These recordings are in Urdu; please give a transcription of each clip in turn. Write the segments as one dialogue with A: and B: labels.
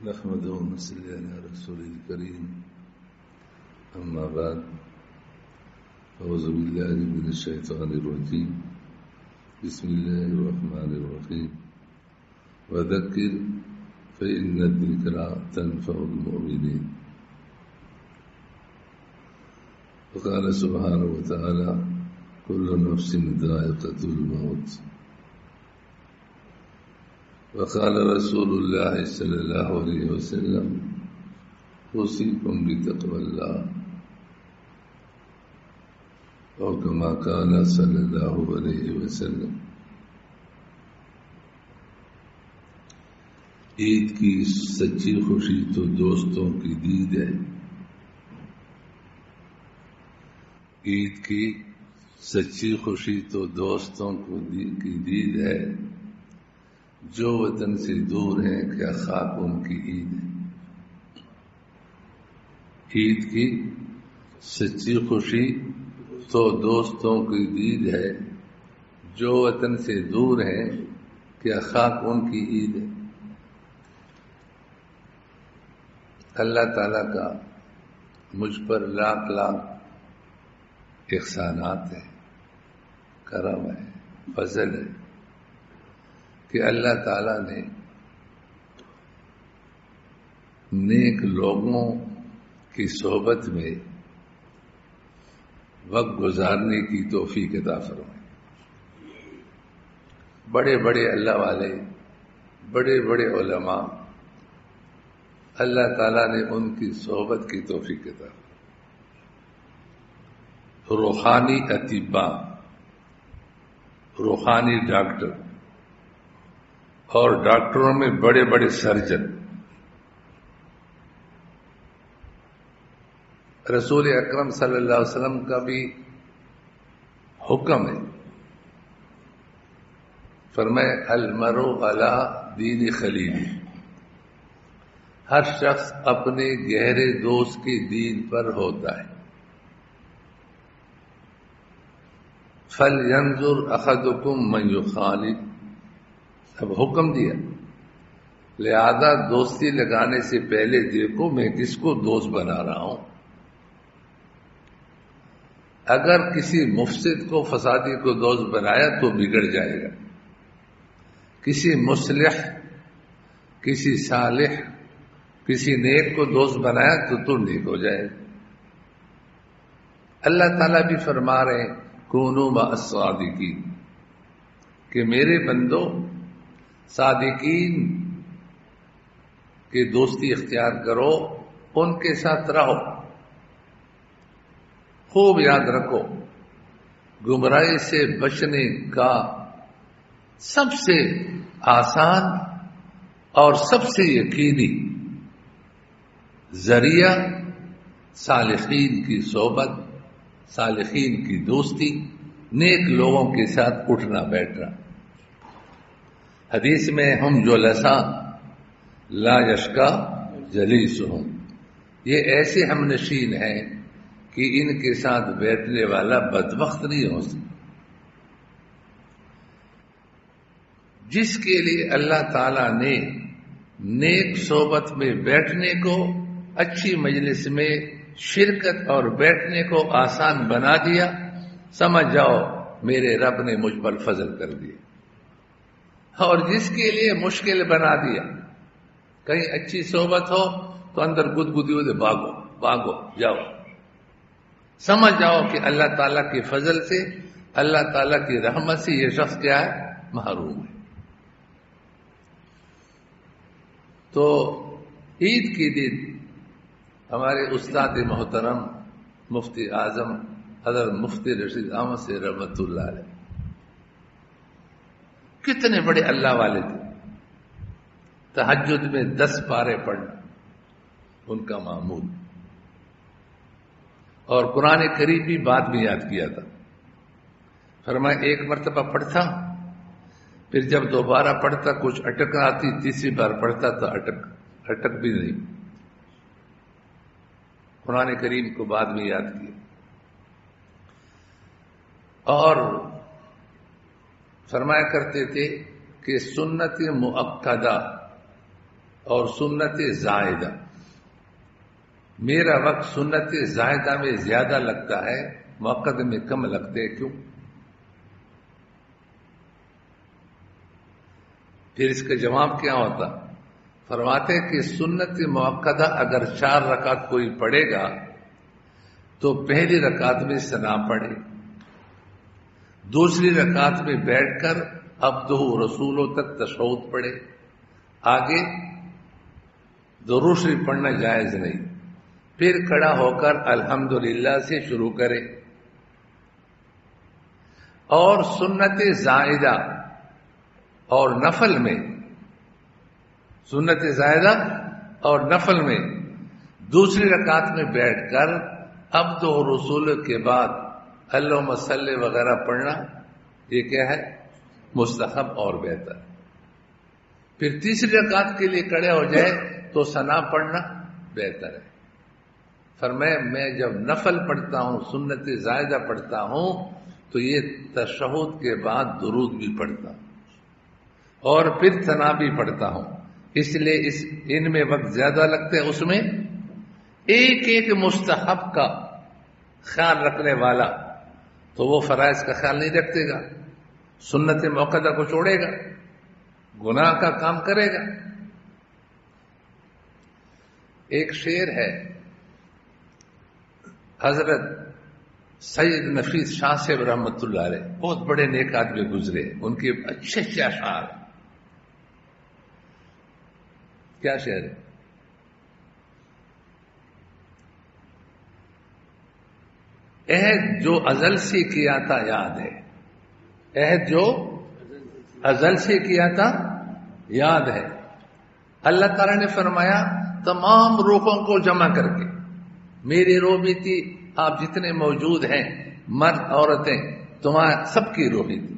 A: نحمده ونصلي على رسوله الكريم أما بعد أعوذ بالله من الشيطان الرجيم بسم الله الرحمن الرحيم وذكر فإن الذكرى تنفع المؤمنين. وقال سبحانه وتعالى كل نفس ذائقة الموت. وقال رسول الله صلى الله عليه وسلم أوصيكم بتقوى الله اور كما قال صلی اللہ علیہ وسلم. عید کی سچی خوشی تو دوستوں کی دید ہے. عید کی سچی خوشی تو دوستوں کی دید ہے. جو وطن سے دور ہیں کیا خاک ان کی عید ہے. عید کی سچی خوشی تو دوستوں کی دید ہے. جو وطن سے دور ہیں کیا خاک ان کی عید ہے. اللہ تعالیٰ کا مجھ پر لاکھ لاکھ احسانات ہیں، کرم ہے، فضل ہے کہ اللہ تعالیٰ نے نیک لوگوں کی صحبت میں وقت گزارنے کی توفیق عطا فرمائی. بڑے بڑے اللہ والے، بڑے بڑے علماء، اللہ تعالیٰ نے ان کی صحبت کی توفیق عطا فرمائی. روحانی اطباء، روحانی ڈاکٹر اور ڈاکٹروں میں بڑے بڑے سرجن. رسول اکرم صلی اللہ علیہ وسلم کا بھی حکم ہے، فرمائے المرء علی دین خلیلہ. ہر شخص اپنے گہرے دوست کے دین پر ہوتا ہے. فَلْيَنْظُرْ أَحَدُكُمْ مَنْ يُخَالِطُ. اب حکم دیا، لہذا دوستی لگانے سے پہلے دیکھو میں کس کو دوست بنا رہا ہوں. اگر کسی مفسد کو، فسادی کو دوست بنایا تو بگڑ جائے گا. کسی مصلح، کسی صالح، کسی نیک کو دوست بنایا تو نیک ہو جائے گا. اللہ تعالیٰ بھی فرما رہے ہیں کونوا مع الصادقین، کہ میرے بندو صادقین کی دوستی اختیار کرو، ان کے ساتھ رہو. خوب یاد رکھو، گمراہی سے بچنے کا سب سے آسان اور سب سے یقینی ذریعہ صالحین کی صحبت، صالحین کی دوستی، نیک لوگوں کے ساتھ اٹھنا بیٹھنا. حدیث میں ہم جلسا لا یشکا جلیسہم، یہ ایسے ہم نشین ہیں کہ ان کے ساتھ بیٹھنے والا بدبخت نہیں ہو سکتا. جس کے لیے اللہ تعالیٰ نے نیک صحبت میں بیٹھنے کو، اچھی مجلس میں شرکت اور بیٹھنے کو آسان بنا دیا، سمجھ جاؤ میرے رب نے مجھ پر فضل کر دیا. اور جس کے لیے مشکل بنا دیا، کہیں اچھی صحبت ہو تو اندر گدگدی ہو، بھاگو بھاگو جاؤ. سمجھ جاؤ کہ اللہ تعالیٰ کے فضل سے، اللہ تعالیٰ کی رحمت سے یہ شخص کیا ہے؟ محروم ہے. تو عید کی دن ہمارے استاد محترم مفتی اعظم حضرت مفتی رشید احمد سے رحمت اللہ علیہ کتنے بڑے اللہ والے تھے. تہجد میں 10 پارے پڑھنا ان کا معمول، اور قرآن کریم بھی بعد میں یاد کیا تھا. فرمایا ایک مرتبہ پڑھتا، پھر جب دوبارہ پڑھتا کچھ اٹک آتی، تیسری بار پڑھتا تو اٹک بھی نہیں. قرآن کریم کو بعد میں یاد کیا. اور فرمایا کرتے تھے کہ سنت مؤکدہ اور سنت زائدہ. میرا وقت سنت زائدہ میں زیادہ لگتا ہے، مؤکد میں کم لگتے. کیوں؟ پھر اس کا جواب کیا ہوتا؟ فرماتے کہ سنت مؤکدہ اگر 4 رکعت کوئی پڑھے گا تو پہلی رکعت میں ثنا پڑھے، دوسری رکعت میں بیٹھ کر عبدہ رسولوں تک تشہد پڑھے، آگے درود شریف پڑھنا جائز نہیں، پھر کھڑا ہو کر الحمدللہ سے شروع کرے. اور سنت زائدہ اور نفل میں، سنت زائدہ اور نفل میں دوسری رکعت میں بیٹھ کر عبد و رسول کے بعد اللہم صلی وغیرہ پڑھنا، یہ کیا ہے؟ مستحب اور بہتر. پھر تیسری رکعت کے لیے کھڑے ہو جائے تو ثنا پڑھنا بہتر ہے. فرمایا میں جب نفل پڑھتا ہوں، سنت زائدہ پڑھتا ہوں، تو یہ تشہد کے بعد درود بھی پڑھتا ہوں اور پھر ثنا بھی پڑھتا ہوں. اس لیے ان میں وقت زیادہ لگتے ہیں. اس میں ایک ایک مستحب کا خیال رکھنے والا تو وہ فرائض کا خیال نہیں رکھتے گا، سنت مؤکدہ کو چھوڑے گا، گناہ کا کام کرے گا. ایک شعر ہے، حضرت سید نفیس شاہ صاحب رحمۃ اللہ علیہ، بہت بڑے نیک آدمی گزرے، ان کے اچھے اچھے اشعار. کیا شعر ہے؟ عہد جو ازل سے کیا تھا یاد ہے، عہد جو ازل سے کیا تھا یاد ہے. اللہ تعالیٰ نے فرمایا تمام روحوں کو جمع کر کے، میری روح بھی تھی، آپ جتنے موجود ہیں مرد عورتیں تمہارے سب کی روحی تھی،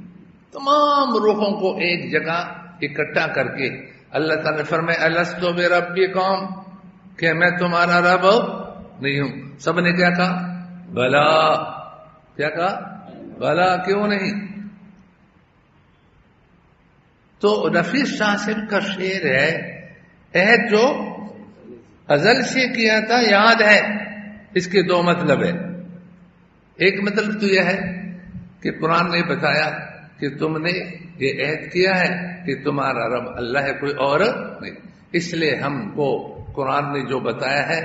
A: تمام روحوں کو ایک جگہ اکٹھا کر کے اللہ تعالیٰ نے فرمایا الستُ بربکم، کہ میں تمہارا رب نہیں ہوں. سب نے کیا کہا؟ بلا. کیا کہا؟ بلا. کیوں نہیں؟ تو نفیس شاہ صاحب کا شعر ہے، عہد جو ازل سے کیا تھا یاد ہے. اس کے 2 مطلب ہے. ایک مطلب تو یہ ہے کہ قرآن نے بتایا کہ تم نے یہ عہد کیا ہے کہ تمہارا رب اللہ ہے، کوئی اور نہیں. اس لیے ہم کو قرآن نے جو بتایا ہے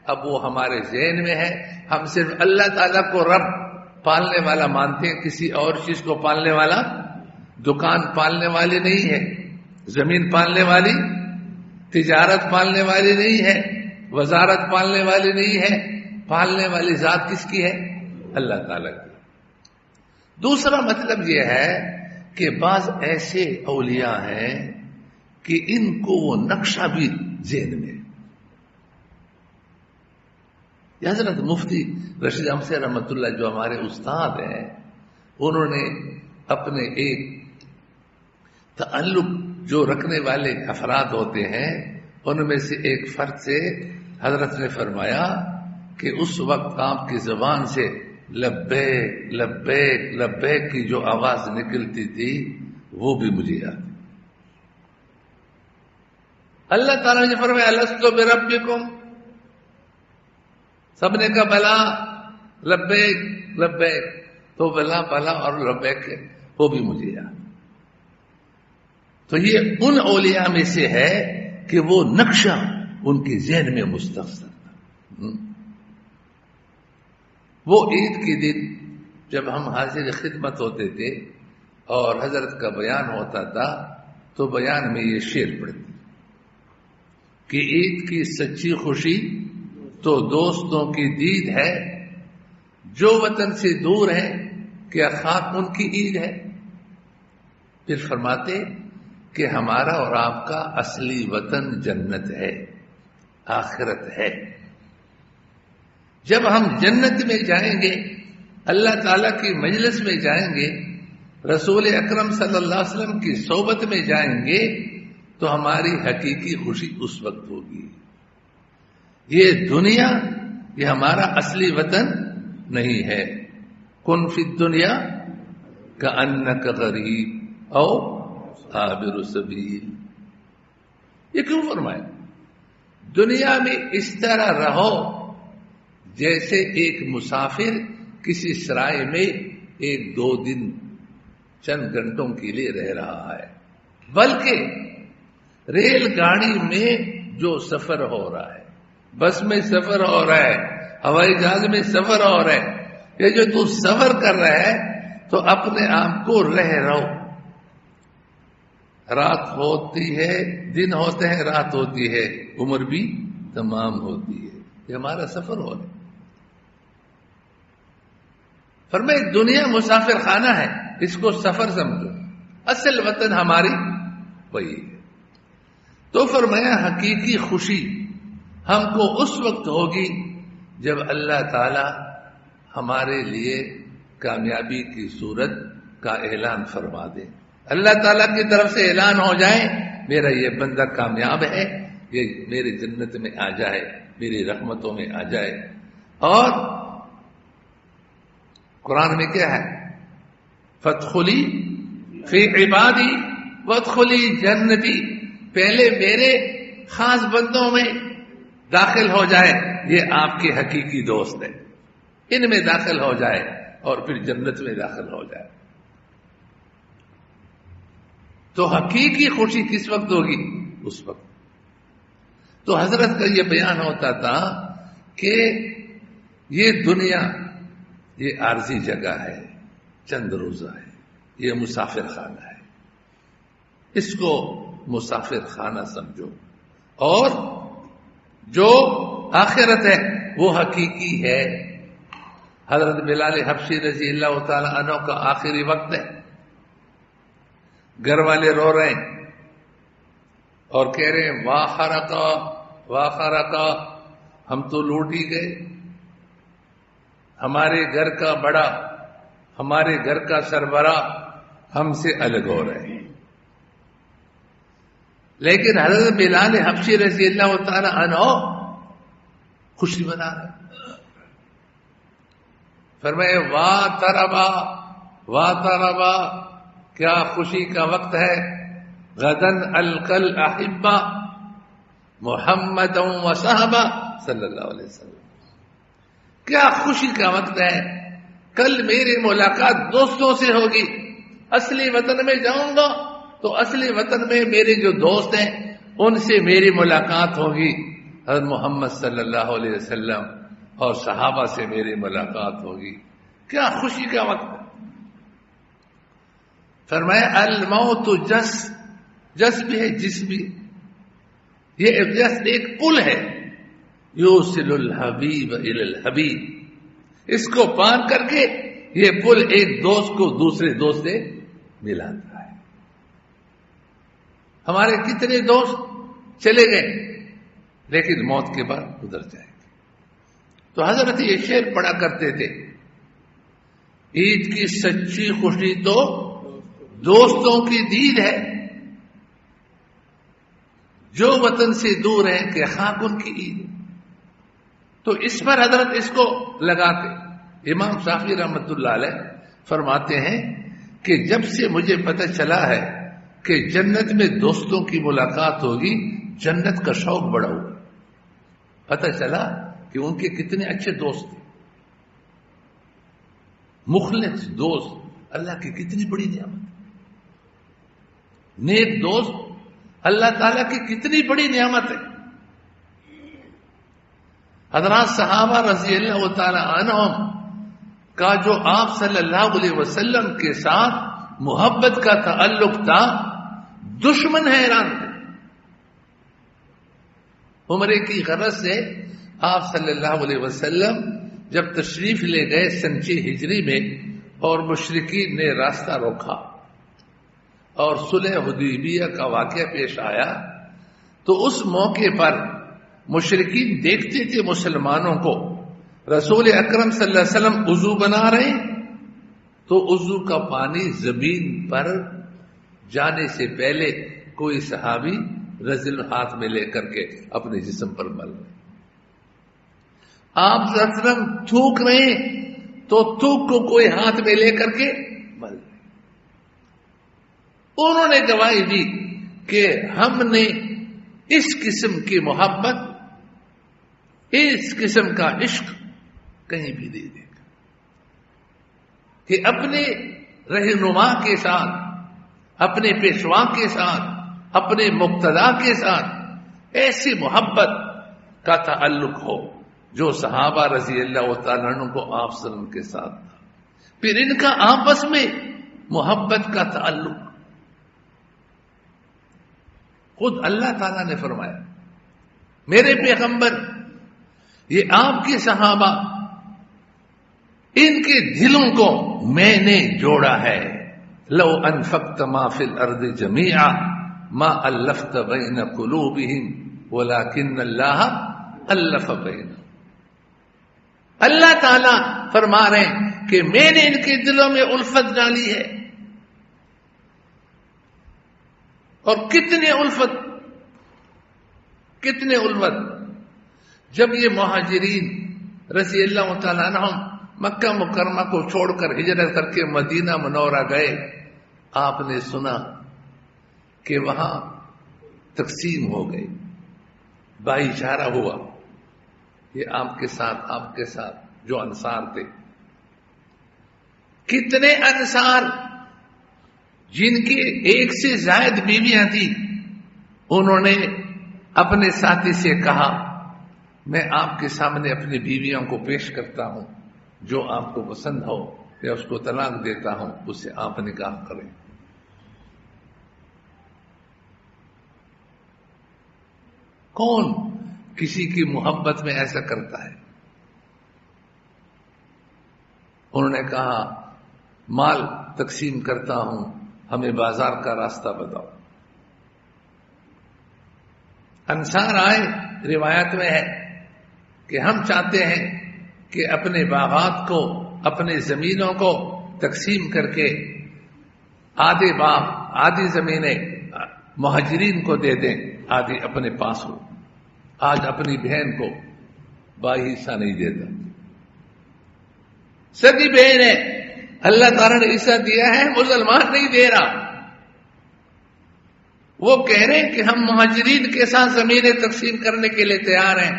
A: اب وہ ہمارے ذہن میں ہے. ہم صرف اللہ تعالیٰ کو رب پالنے والا مانتے ہیں، کسی اور چیز کو پالنے والا. دکان پالنے والی نہیں ہے، زمین پالنے والی، تجارت پالنے والی نہیں ہے، وزارت پالنے والی نہیں ہے. پالنے والی ذات کس کی ہے؟ اللہ تعالیٰ کی. دوسرا مطلب یہ ہے کہ بعض ایسے اولیاء ہیں کہ ان کو وہ نقشہ بھی ذہن میں. حضرت مفتی رشید احمد سے رحمۃ اللہ جو ہمارے استاد ہیں، انہوں نے اپنے ایک تعلق جو رکھنے والے افراد ہوتے ہیں ان میں سے ایک فرد سے حضرت نے فرمایا کہ اس وقت آپ کی زبان سے لبیک لبیک لبیک کی جو آواز نکلتی تھی وہ بھی مجھے یاد. اللہ تعالیٰ نے فرمایا الستُ بربکم، سب نے کہا بلا لبیک لبیک، تو بلا بلا اور لبیک وہ بھی مجھے یاد. تو یہ ان اولیاء میں سے ہے کہ وہ نقشہ ان کے ذہن میں مستحضر تھا. وہ عید کے دن جب ہم حاضر خدمت ہوتے تھے اور حضرت کا بیان ہوتا تھا تو بیان میں یہ شعر پڑھتے کہ عید کی سچی خوشی تو دوستوں کی دید ہے، جو وطن سے دور ہے کیا خاک ان کی عید ہے. پھر فرماتے کہ ہمارا اور آپ کا اصلی وطن جنت ہے، آخرت ہے. جب ہم جنت میں جائیں گے، اللہ تعالیٰ کی مجلس میں جائیں گے، رسول اکرم صلی اللہ علیہ وسلم کی صحبت میں جائیں گے تو ہماری حقیقی خوشی اس وقت ہوگی. یہ دنیا یہ ہمارا اصلی وطن نہیں ہے. کن فی الدنیا کأنک غریب او عابر سبیل. یہ کیوں فرمایا؟ دنیا میں اس طرح رہو جیسے ایک مسافر کسی سرائے میں 1-2 دن چند گھنٹوں کے لیے رہ رہا ہے، بلکہ ریل گاڑی میں جو سفر ہو رہا ہے، بس میں سفر ہو رہا ہے، ہوائی جہاز میں سفر ہو رہا ہے، یہ جو تو سفر کر رہا ہے تو اپنے آپ کو رہ رہو. رات ہوتی ہے، دن ہوتے ہیں، رات ہوتی ہے، عمر بھی تمام ہوتی ہے. یہ ہمارا سفر ہو رہا ہے. فرمائے دنیا مسافر خانہ ہے، اس کو سفر سمجھو، اصل وطن ہماری وہی ہے. تو فرمایا حقیقی خوشی ہم کو اس وقت ہوگی جب اللہ تعالی ہمارے لیے کامیابی کی صورت کا اعلان فرما دے. اللہ تعالیٰ کی طرف سے اعلان ہو جائے میرا یہ بندہ کامیاب ہے، یہ میری جنت میں آ جائے، میری رحمتوں میں آ جائے. اور قرآن میں کیا ہے؟ فادخلی فی عبادی وادخلی جنتی، پہلے میرے خاص بندوں میں داخل ہو جائے، یہ آپ کے حقیقی دوست ہے، ان میں داخل ہو جائے اور پھر جنت میں داخل ہو جائے. تو حقیقی خوشی کس وقت ہوگی؟ اس وقت. تو حضرت کا یہ بیان ہوتا تھا کہ یہ دنیا یہ عارضی جگہ ہے، چند روزہ ہے، یہ مسافر خانہ ہے، اس کو مسافر خانہ سمجھو. اور جو آخرت ہے وہ حقیقی ہے. حضرت بلال حبشی رضی اللہ تعالی عنہ کا آخری وقت ہے، گھر والے رو رہے ہیں اور کہہ رہے ہیں واہ خرقا واہ خرقا، ہم تو لوٹ ہی گئے، ہمارے گھر کا بڑا، ہمارے گھر کا سربراہ ہم سے الگ ہو رہے ہیں. لیکن حضرت بلال حبشی رضی اللہ تعالی عنہ خوشی منا رہے. فرمائے واہ تربا واہ تربا، کیا خوشی کا وقت ہے. غدن القل احبا محمد و صحابہ صلی اللہ علیہ وسلم، کیا خوشی کا وقت ہے. کل میری ملاقات دوستوں سے ہوگی. اصلی وطن میں جاؤں گا تو اصلی وطن میں میرے جو دوست ہیں ان سے میری ملاقات ہوگی. حضرت محمد صلی اللہ علیہ وسلم اور صحابہ سے میری ملاقات ہوگی. کیا خوشی کا وقت ہے. فرمایا الموت جس بھی ہے، جس بھی، یہ جس ایک پل ہے، یوصل الحبیب الی الحبیب، اس کو پار کر کے یہ پل ایک دوست کو دوسرے دوست سے ملاتا ہے. ہمارے کتنے دوست چلے گئے لیکن موت کے بعد گزر جائیں گے. تو حضرت یہ شعر پڑھا کرتے تھے، عید کی سچی خوشی تو دوستوں کی دید ہے، جو وطن سے دور ہیں کہ خاک ان کی عید. تو اس پر حضرت اس کو لگاتے. امام شافعی رحمۃ اللہ علیہ فرماتے ہیں کہ جب سے مجھے پتہ چلا ہے کہ جنت میں دوستوں کی ملاقات ہوگی، جنت کا شوق بڑا ہوا. پتہ چلا کہ ان کے کتنے اچھے دوست تھے، مخلص دوست. اللہ کی کتنی بڑی نعمت. نیک دوست اللہ تعالیٰ کی کتنی بڑی نعمت ہے. حضرات صحابہ رضی اللہ تعالی عنہم کا جو آپ صلی اللہ علیہ وسلم کے ساتھ محبت کا تعلق تھا، دشمن حیران تھے. عمرے کی غرض سے آپ صلی اللہ علیہ وسلم جب تشریف لے گئے 6 ہجری میں اور مشرکین نے راستہ روکا اور صلح حدیبیہ کا واقعہ پیش آیا، تو اس موقع پر مشرکین دیکھتے تھے مسلمانوں کو رسول اکرم صلی اللہ علیہ وسلم وضو بنا رہے، تو وضو کا پانی زمین پر جانے سے پہلے کوئی صحابی رزل ہاتھ میں لے کر کے اپنے جسم پر مل رہے. آپ صلی اللہ علیہ وسلم تھوک رہے تو تھوک کو کوئی ہاتھ میں لے کر کے مل رہے. انہوں نے گواہی دی کہ ہم نے اس قسم کی محبت، اس قسم کا عشق کہیں بھی نہیں دیکھا کہ اپنے رہنما کے ساتھ، اپنے پیشوا کے ساتھ، اپنے مقتدا کے ساتھ ایسی محبت کا تعلق ہو جو صحابہ رضی اللہ تعالیٰ عنہ کو آپ صلی اللہ علیہ وسلم کے ساتھ تھا. پھر ان کا آپس میں محبت کا تعلق. خود اللہ تعالیٰ نے فرمایا میرے پیغمبر، یہ آپ کے صحابہ، ان کے دلوں کو میں نے جوڑا ہے. لو انفقت ما فی الارض جميعا ما الفت بین قلوبهم ولكن اللہ الف بینہم. اللہ تعالیٰ فرما رہے ہیں کہ میں نے ان کے دلوں میں الفت ڈالی ہے. اور کتنے الفت، کتنے الفت. جب یہ مہاجرین رضی اللہ تعالیٰ عنہم مکہ مکرمہ کو چھوڑ کر ہجرت کر کے مدینہ منورہ گئے، آپ نے سنا کہ وہاں تقسیم ہو گئی، بھائی چارہ ہوا. یہ آپ کے ساتھ جو انصار تھے، کتنے انصار جن کی ایک سے زائد بیویاں تھیں، انہوں نے اپنے ساتھی سے کہا میں آپ کے سامنے اپنی بیویوں کو پیش کرتا ہوں، جو آپ کو پسند ہو یا اس کو طلاق دیتا ہوں، اس سے آپ نکاح کریں. کون کسی کی محبت میں ایسا کرتا ہے؟ انہوں نے کہا مال تقسیم کرتا ہوں، ہمیں بازار کا راستہ بتاؤ. انصار آئے، روایت میں ہے کہ ہم چاہتے ہیں کہ اپنے باغات کو، اپنے زمینوں کو تقسیم کر کے آدھے باغ، آدھی زمینیں مہاجرین کو دے دیں، آدھی اپنے پاس ہو. آج اپنی بہن کو بھائی حصہ نہیں دیتا، سگی بہن ہے، اللہ تعالیٰ نے حصہ دیا ہے، مسلمان نہیں دے رہا. وہ کہہ رہے ہیں کہ ہم مہاجرین کے ساتھ زمینیں تقسیم کرنے کے لیے تیار ہیں.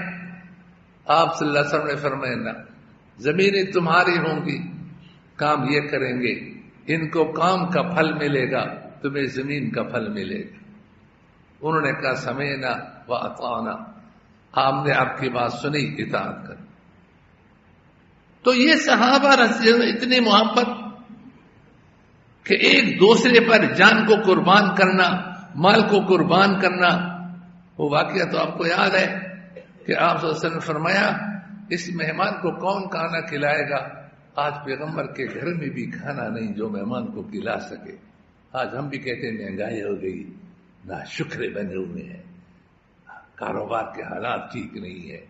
A: آپ صلی اللہ علیہ وسلم نے فرمایا نہ، زمینیں تمہاری ہوں گی، کام یہ کریں گے، ان کو کام کا پھل ملے گا، تمہیں زمین کا پھل ملے گا. انہوں نے کہا سمعنا واطعنا، ہم نے آپ کی بات سنی، اطاعت کر. تو یہ صحابہ رضی اللہ اتنی محبت کہ ایک دوسرے پر جان کو قربان کرنا، مال کو قربان کرنا. وہ واقعہ تو آپ کو یاد ہے کہ آپ صلی اللہ علیہ وسلم نے فرمایا اس مہمان کو کون کھانا کھلائے گا؟ آج پیغمبر کے گھر میں بھی کھانا نہیں جو مہمان کو کھلا سکے. آج ہم بھی کہتے ہیں مہنگائی ہو گئی، نہ شکرے بنے ہوئے ہیں، کاروبار کے حالات ٹھیک نہیں ہے،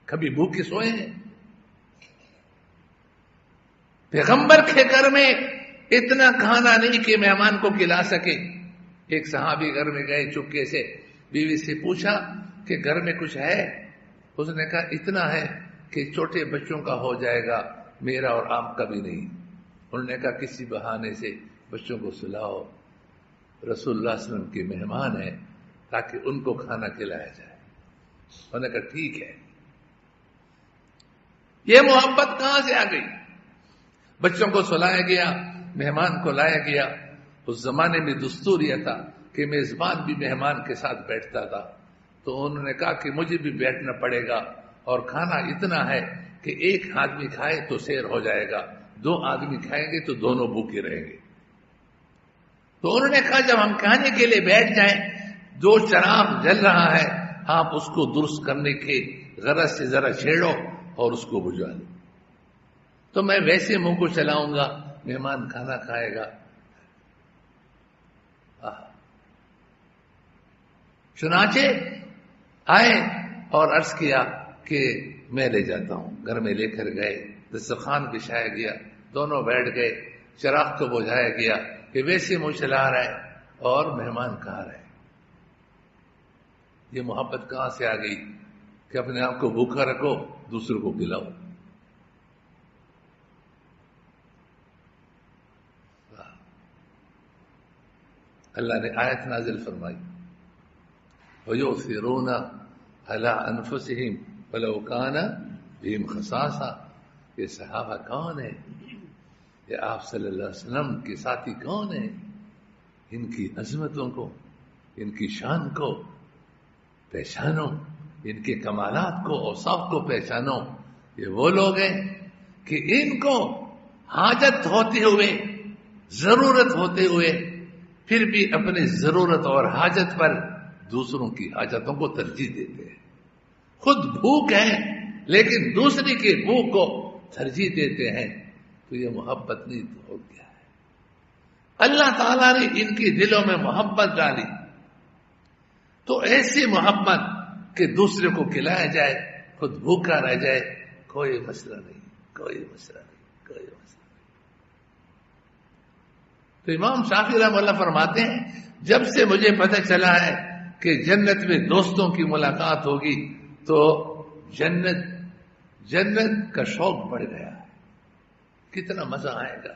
A: کبھی بھوکے سوئے ہیں. پیغمبر کے گھر میں اتنا کھانا نہیں کہ مہمان کو کھلا سکے. ایک صحابی گھر میں گئے، چپکے سے بیوی سے پوچھا کہ گھر میں کچھ ہے؟ اس نے کہا اتنا ہے کہ چھوٹے بچوں کا ہو جائے گا، میرا اور آپ کا بھی نہیں. انہوں نے کہا کسی بہانے سے بچوں کو سلاؤ، رسول اللہ صلی اللہ علیہ وسلم کے مہمان ہیں، تاکہ ان کو کھانا کھلایا جائے. انہوں نے کہا ٹھیک ہے. یہ محبت کہاں سے آ گئی؟ بچوں کو سلایا گیا، مہمان کو لایا گیا. اس زمانے میں دستور یہ تھا کہ میزبان بھی مہمان کے ساتھ بیٹھتا تھا. تو انہوں نے کہا کہ مجھے بھی بیٹھنا پڑے گا، اور کھانا اتنا ہے کہ ایک آدمی کھائے تو سیر ہو جائے گا، دو آدمی کھائیں گے تو دونوں بھوکے رہیں گے. تو انہوں نے کہا جب ہم کھانے کے لیے بیٹھ جائیں، جو چراغ جل رہا ہے آپ اس کو درست کرنے کے غرض سے ذرا چھیڑو اور اس کو بجھا دو. تو میں ویسے منہ کو چلاؤں گا، مہمان کھانا کھائے گا. چنانچہ آئے اور عرض کیا کہ میں لے جاتا ہوں. گھر میں لے کر گئے، دسترخوان بچھایا گیا، دونوں بیٹھ گئے، چراغ کو بجھایا گیا کہ ویسے منہ چلا رہا ہے اور مہمان کھا رہے. یہ محبت کہاں سے آ گئی کہ اپنے آپ کو بھوکا رکھو، دوسروں کو کھلاؤ. اللہ نے آیت نازل فرمائی وَيُؤْثِرُونَ عَلَىٰ أَنفُسِهِمْ وَلَوْ كَانَ بِهِمْ خَصَاصَةٌ. یہ صحابہ کون ہے؟ یہ آپ صلی اللہ علیہ وسلم کے ساتھی کون ہیں؟ ان کی عظمتوں کو، ان کی شان کو پہچانو، ان کے کمالات کو، اوصاف کو پہچانو. یہ وہ لوگ ہیں کہ ان کو حاجت ہوتے ہوئے، ضرورت ہوتے ہوئے، پھر بھی اپنی ضرورت اور حاجت پر دوسروں کی حاجتوں کو ترجیح دیتے ہیں. خود بھوک ہے لیکن دوسری کی بھوک کو ترجیح دیتے ہیں. تو یہ محبت نہیں تو ہو گیا ہے. اللہ تعالیٰ نے ان کے دلوں میں محبت ڈالی، تو ایسی محبت کہ دوسرے کو کھلایا جائے، خود بھوکا رہ جائے، کوئی مسئلہ نہیں، کوئی مسئلہ نہیں، کوئی مسئلہ نہیں. تو امام شافعی رحمہ اللہ فرماتے ہیں جب سے مجھے پتہ چلا ہے کہ جنت میں دوستوں کی ملاقات ہوگی تو جنت کا شوق بڑھ گیا ہے. کتنا مزہ آئے گا.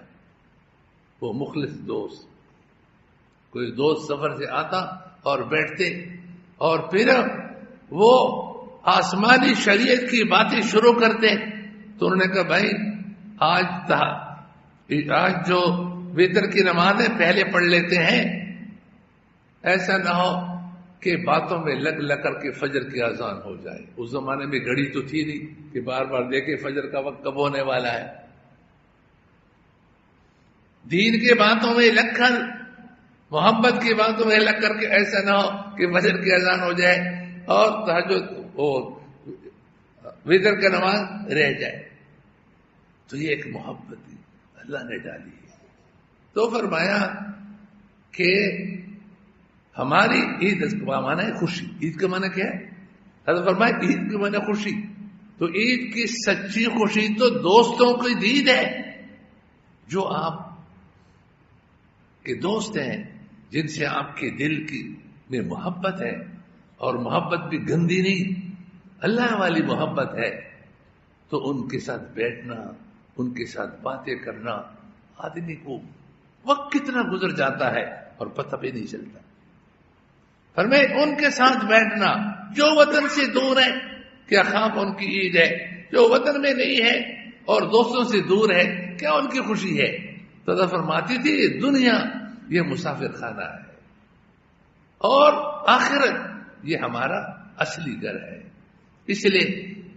A: وہ مخلص دوست، کوئی دوست سفر سے آتا اور بیٹھتے اور پھر وہ آسمانی شریعت کی باتیں شروع کرتے تو انہوں نے کہا بھائی آج جو وتر کی نماز ہے پہلے پڑھ لیتے ہیں، ایسا نہ ہو کہ باتوں میں لگ کر کے فجر کی اذان ہو جائے. اس زمانے میں گھڑی تو تھی نہیں کہ بار بار دیکھے فجر کا وقت کب ہونے والا ہے. دین کے باتوں میں لگ کر، محبت کی باتوں میں لگ کر کے ایسا نہ ہو کہ فجر کی اذان ہو جائے اور تہجد وتر کا نماز رہ جائے. تو یہ ایک محبت اللہ نے ڈالی ہے. تو فرمایا کہ ہماری عید کا معنی ہے خوشی. عید کا معنی کیا ہے؟ حضرت فرمایا عید کا معنی خوشی. تو عید کی سچی خوشی تو دوستوں کی دید ہے، جو آپ کے دوست ہیں، جن سے آپ کے دل کی میں محبت ہے، اور محبت بھی گندی نہیں، اللہ والی محبت ہے. تو ان کے ساتھ بیٹھنا، ان کے ساتھ باتیں کرنا، آدمی کو وقت کتنا گزر جاتا ہے اور پتہ بھی نہیں چلتا. فرمائے ان کے ساتھ بیٹھنا جو وطن سے دور ہے، کیا خواب ان کی عید ہے؟ جو وطن میں نہیں ہے اور دوستوں سے دور ہے، کیا ان کی خوشی ہے؟ تو فرماتی تھی دنیا یہ مسافر خانہ ہے اور آخرت یہ ہمارا اصلی گھر ہے. اس لیے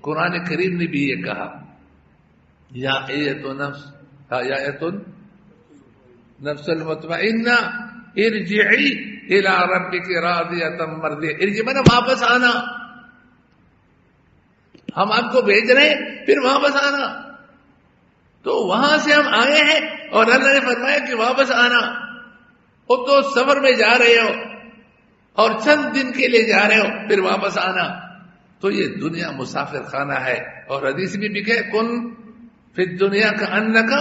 A: قرآن کریم نے بھی یہ کہا یا نفس المطمئنہ ارجعی الی ربک راضیۃ مرضیہ. ارجع میں نے واپس آنا. ہم آپ کو بھیج رہے ہیں پھر واپس آنا. تو وہاں سے ہم آئے ہیں اور اللہ نے فرمایا کہ واپس آنا. وہ تو سفر میں جا رہے ہو اور چند دن کے لیے جا رہے ہو پھر واپس آنا. تو یہ دنیا مسافر خانہ ہے. اور حدیث میں بھی کہ کن فی الدنیا کا انک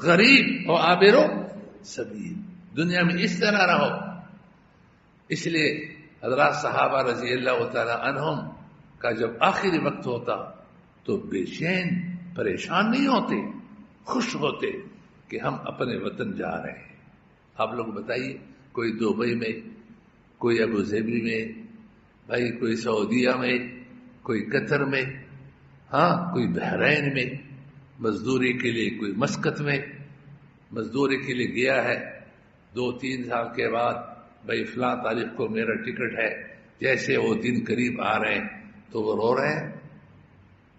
A: غریب و عابر سبیل. دنیا میں اس طرح رہو. اس لیے حضرات صحابہ رضی اللہ تعالی عنہم کا جب آخری وقت ہوتا تو بے چین پریشان نہیں ہوتے، خوش ہوتے کہ ہم اپنے وطن جا رہے ہیں. آپ لوگ بتائیے، کوئی دبئی میں، کوئی ابو ظبی میں، بھائی کوئی سعودیہ میں، کوئی قطر میں، ہاں کوئی بحرین میں مزدوری کے لیے، کوئی مسقط میں مزدوری کے لیے گیا ہے. 2-3 سال کے بعد بھائی فلاں تاریخ کو میرا ٹکٹ ہے. جیسے وہ دن قریب آ رہے ہیں تو وہ رو رہے ہیں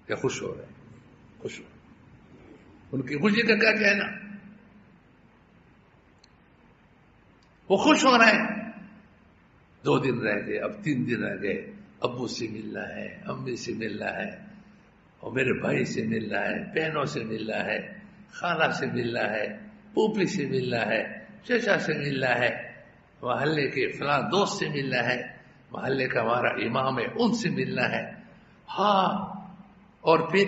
A: کہ خوش ہو رہے ہیں؟ خوش ہو. ان کی خوشی کا کیا کہنا؟ وہ خوش ہو رہے ہیں. 2 دن رہ گئے، اب 3 دن رہ گئے. ابو سے ملنا ہے، امی سے ملنا ہے، اور میرے بھائی سے ملنا ہے، بہنوں سے ملنا ہے، خالہ سے ملنا ہے، پھوپھی سے ملنا ہے، چچا سے ملنا ہے، محلے کے فلاں دوست سے ملنا ہے، محلے کا ہمارا امام ہے ان سے ملنا ہے. ہاں، اور پھر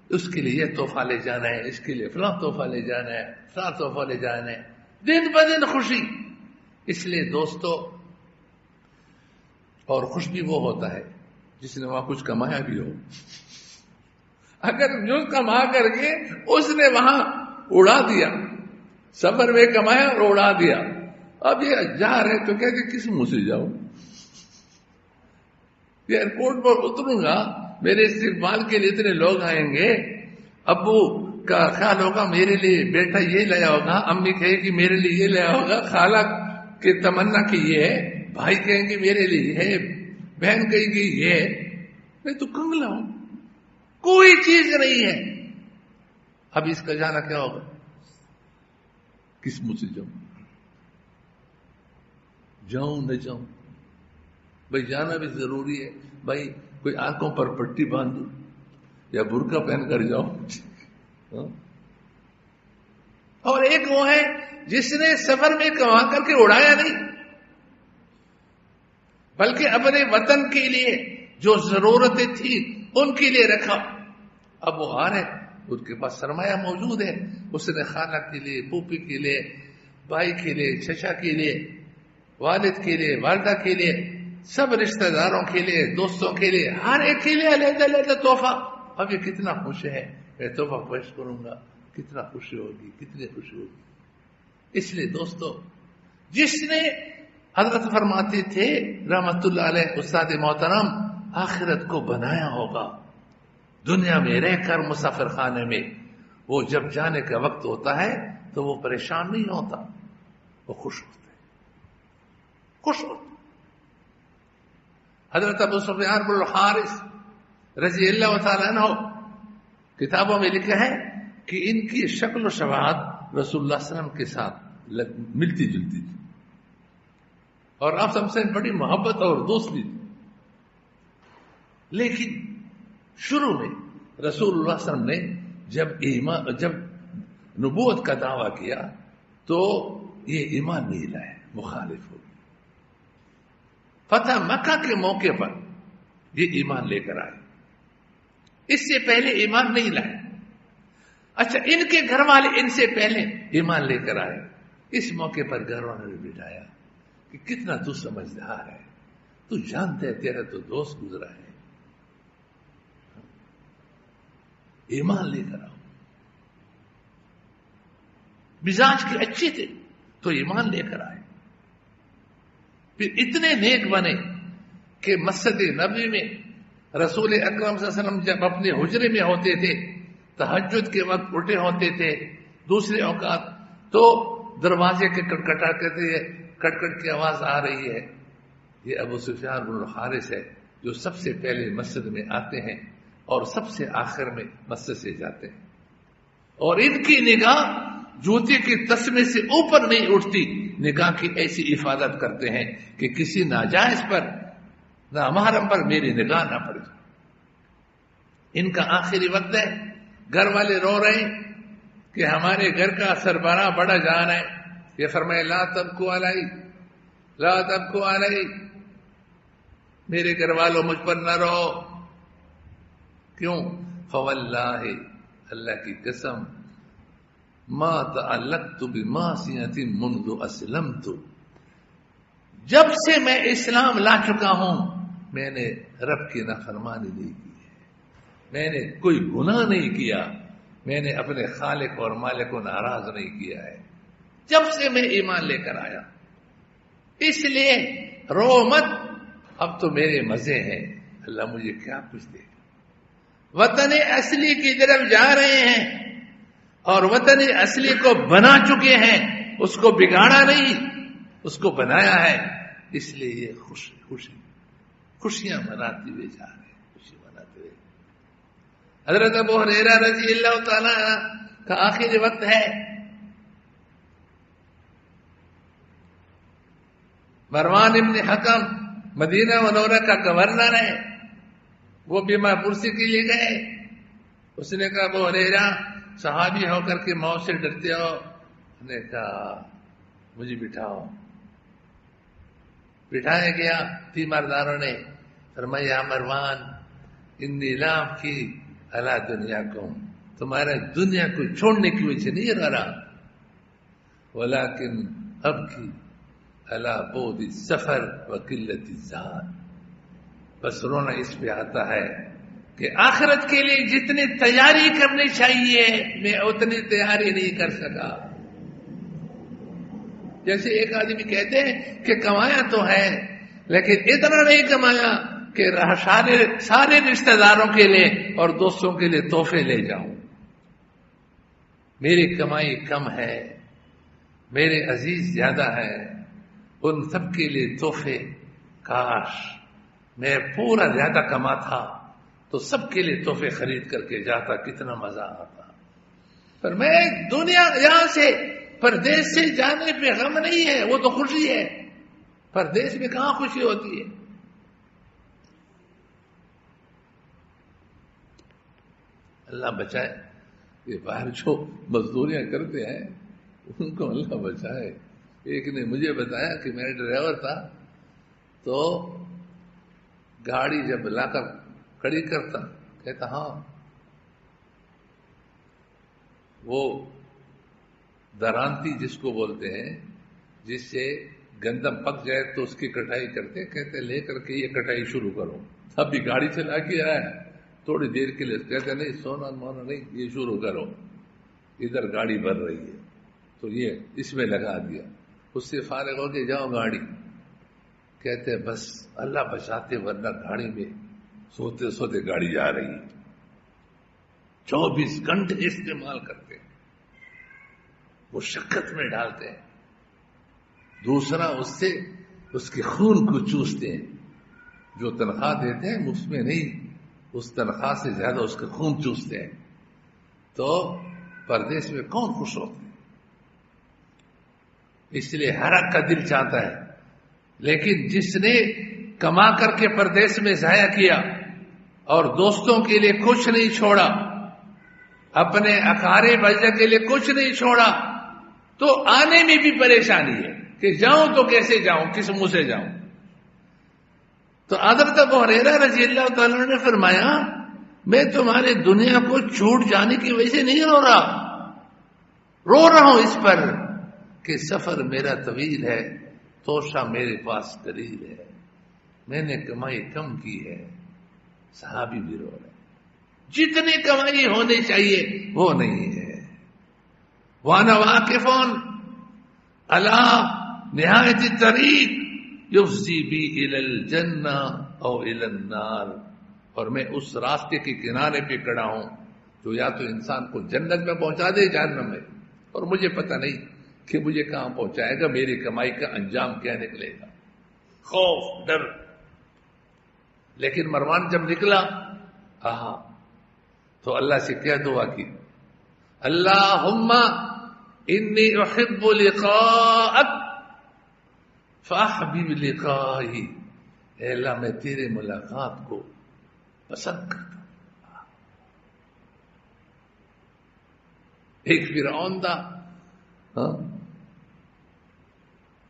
A: اس کے لیے یہ تحفہ لے جانا ہے، اس کے لیے فلاں تحفہ لے جانا ہے، فلاں تحفہ لے جانا ہے. دن بدن خوشی. اس لیے دوستو، اور خوش بھی وہ ہوتا ہے جس نے وہاں کچھ کمایا بھی ہو. اگر جو کما کر کے اس نے وہاں اڑا دیا، سفر میں کمایا اور اڑا دیا، اب یہ جا رہے تو کہتے کس منہ سے جاؤں؟ ایئرپورٹ پر اتروں گا، میرے استقبال کے لیے اتنے لوگ آئیں گے، ابو کا خیال ہوگا میرے لیے بیٹا یہ لایا ہوگا، امی کہے گی میرے لیے یہ لایا ہوگا، خالہ کی تمنا کی یہ ہے، بھائی کہیں گے میرے لیے یہ ہے، بہن کہے گی یہ ہے، میں تو کنگلا ہوں، کوئی چیز نہیں ہے. اب اس کا جانا کیا ہوگا؟ کس منہ سے جاؤں نہ جاؤں؟ بھائی جانا بھی ضروری ہے. بھائی کوئی آنکھوں پر پٹی باندھ دو یا برقع پہن کر جاؤ. اور ایک وہ ہے جس نے سفر میں کما کر کے اڑایا نہیں، بلکہ اپنے وطن کے لیے جو ضرورتیں تھی ان کے لیے رکھا. اب وہ آ رہے، اس کے پاس سرمایہ موجود ہے، اس نے خالہ کے لیے، پھوپھی کے لیے، بھائی کے لیے، چچا کے لیے، والد کے لیے، والدہ کے لیے، سب رشتہ داروں کے لیے، دوستوں کے لیے، ہر ایک کے لیے علیحدہ علیحدہ تحفہ. اب یہ کتنا خوش ہے، میں تحفہ پیش کروں گا، کتنا خوشی ہوگی، کتنی خوشی ہوگی. اس لیے دوستو، جس نے حضرت فرماتے تھے رحمت اللہ علیہ استاد محترم، آخرت کو بنایا ہوگا دنیا میں رہ کر مسافر خانے میں، وہ جب جانے کا وقت ہوتا ہے تو وہ پریشان نہیں ہوتا، وہ خوش ہوتا ہے، خوش ہوتا. حضرت ابو سفیان بن الحارث رضی اللہ تعالیٰ عنہ کتابوں میں لکھا ہے کہ ان کی شکل و شباہت رسول اللہ صلی اللہ علیہ وسلم کے ساتھ ملتی جلتی تھی، اور آپ سب سے بڑی محبت اور دوستی تھی. لیکن شروع میں رسول اللہ صلی اللہ علیہ وسلم نے جب نبوت کا دعویٰ کیا تو یہ ایمان نہیں لائے، مخالف ہو گئے. فتح مکہ کے موقع پر یہ ایمان لے کر آئے، اس سے پہلے ایمان نہیں لائے. اچھا، ان کے گھر والے ان سے پہلے ایمان لے کر آئے. اس موقع پر گھر والوں نے بٹھایا کہ کتنا تو سمجھدار ہے، تو جانتا ہے تیرا تو دوست گزرا ہے، ایمان لے کر آؤ. مزاج کے اچھے تھے تو ایمان لے کر آئے. پھر اتنے نیک بنے کہ مسجد نبوی میں رسول اکرم صلی اللہ علیہ وسلم جب اپنے حجرے میں ہوتے تھے، تہجد کے وقت اٹھے ہوتے تھے، دوسرے اوقات تو دروازے کے کٹکٹ کی آواز آ رہی ہے. یہ ابو سفیان بن الحارث ہے جو سب سے پہلے مسجد میں آتے ہیں اور سب سے آخر میں مسجد سے جاتے ہیں، اور ان کی نگاہ جوتے کے تسمے سے اوپر نہیں اٹھتی. نگاہ کی ایسی حفاظت کرتے ہیں کہ کسی ناجائز پر، نامحرم پر میری نگاہ نہ پڑ جائے. ان کا آخری وقت ہے، گھر والے رو رہے ہیں کہ ہمارے گھر کا سربراہ بڑا جان ہے. یہ فرمائے لا تبکوا علی، لا تبکوا علی، میرے گھر والوں مجھ پر نہ رو. کیوں؟ فواللہ، اللہ کی قسم، ما تعلقت بمعصیۃ منذ اسلمت، جب سے میں اسلام لا چکا ہوں میں نے رب کی نافرمانی نہیں کی ہے، میں نے کوئی گناہ نہیں کیا، میں نے اپنے خالق اور مالک کو ناراض نہیں کیا ہے جب سے میں ایمان لے کر آیا. اس لیے رو مت، اب تو میرے مزے ہیں، اللہ مجھے کیا کچھ دے گا. وطن اصلی کی طرف جا رہے ہیں اور وطن اصلی کو بنا چکے ہیں، اس کو بگاڑا نہیں، اس کو بنایا ہے. اس لیے یہ خوشیاں مناتے ہوئے جا رہے ہیں، خوشی مناتے ہوئے. حضرت ابو ہریرہ رضی اللہ تعالی کا آخری وقت ہے. مروان ابن حکم مدینہ منورہ کا گورنر ہے، وہ بیمار پرسی کے لیے گئے. اس نے کہا ابو ہریرہ صحابی ہو کر کے موت سے ڈرتے ہو؟ نے کہا مجھے بٹھاؤ. بٹھایا گیا تیمارداروں نے. فرمایا مروان انی لام کی علی دنیا کو، تمہارا دنیا کو چھوڑنے کی وجہ نہیں رو رہا، ولیکن اب کی علی بعد السفر و قلت الزاد، بس رونا اس پہ آتا ہے کہ آخرت کے لیے جتنی تیاری کرنی چاہیے میں اتنی تیاری نہیں کر سکا. جیسے ایک آدمی کہتے ہیں کہ کمایا تو ہے لیکن اتنا نہیں کمایا کہ سارے رشتہ داروں کے لیے اور دوستوں کے لیے تحفے لے جاؤں. میری کمائی کم ہے، میرے عزیز زیادہ ہے، ان سب کے لیے تحفے. کاش میں پورا زیادہ کماتا تو سب کے لیے تحفے خرید کر کے جاتا، کتنا مزہ آتا. پر میں دنیا یہاں سے پردیس سے جانے پہ غم نہیں ہے، وہ تو خوشی ہے. پردیس میں کہاں خوشی ہوتی ہے؟ اللہ بچائے. یہ باہر جو مزدوریاں کرتے ہیں ان کو اللہ بچائے. ایک نے مجھے بتایا کہ میرا ڈرائیور تھا تو گاڑی جب لا کر کھڑی کرتا، کہتا ہاں وہ درانتی جس کو بولتے ہیں، جس سے گندم پک جائے تو اس کی کٹائی کرتے، کہتے لے کر کے یہ کٹائی شروع کرو. اب بھی گاڑی چلا کے آیا، تھوڑی دیر کے لیے کہتے نہیں سونا مونا نہیں، یہ شروع کرو، ادھر گاڑی بھر رہی ہے تو یہ اس میں لگا دیا. اس سے فارغ ہو کے جاؤ گاڑی، کہتے بس اللہ بچاتے ورنہ گاڑی میں سوتے سوتے گاڑی جا رہی ہے. 24 گھنٹے استعمال کرتے، وہ شقت میں ڈالتے ہیں. دوسرا اس کے خون کو چوستے ہیں. جو تنخواہ دیتے ہیں اس میں نہیں، اس تنخواہ سے زیادہ اس کا خون چوستے ہیں. تو پردیس میں کون خوش ہوتے ہیں؟ اس لیے ہر ایک کا دل چاہتا ہے. لیکن جس نے کما کر کے پردیس میں ضائع کیا اور دوستوں کے لیے کچھ نہیں چھوڑا، اپنے اقارب اجزا کے لیے کچھ نہیں چھوڑا، تو آنے میں بھی پریشانی ہے کہ جاؤں تو کیسے جاؤں، کس منہ سے جاؤں. تو حضرت ابو ہریرہ رضی اللہ تعالیٰ نے فرمایا میں تمہارے دنیا کو چھوٹ جانے کی وجہ سے نہیں رو رہا ہوں اس پر کہ سفر میرا طویل ہے، توشہ میرے پاس قریب ہے، میں نے کمائی کم کی ہے. صحابی بھی رو رہے، جتنی کمائی ہونی چاہیے وہ نہیں ہے. وَأَنَا وَاقِفٌ عَلَى نِهَایَةِ الطَّرِیق یفضی بی الی الجنہ او الی النار. اور میں اس راستے کے کنارے پہ کھڑا ہوں جو یا تو انسان کو جنت میں پہنچا دے جہنم میں، اور مجھے پتہ نہیں کہ مجھے کہاں پہنچائے گا، میری کمائی کا انجام کیا نکلے گا. خوف، ڈر. لیکن مروان جب نکلا تو اللہ سے کیا دعا کی؟ اللہم انی احب لقاءک فاحبب لقائی. اے اللہ میں تیرے ملاقات کو پسند کرتا ہوں. ایک فرعون تھا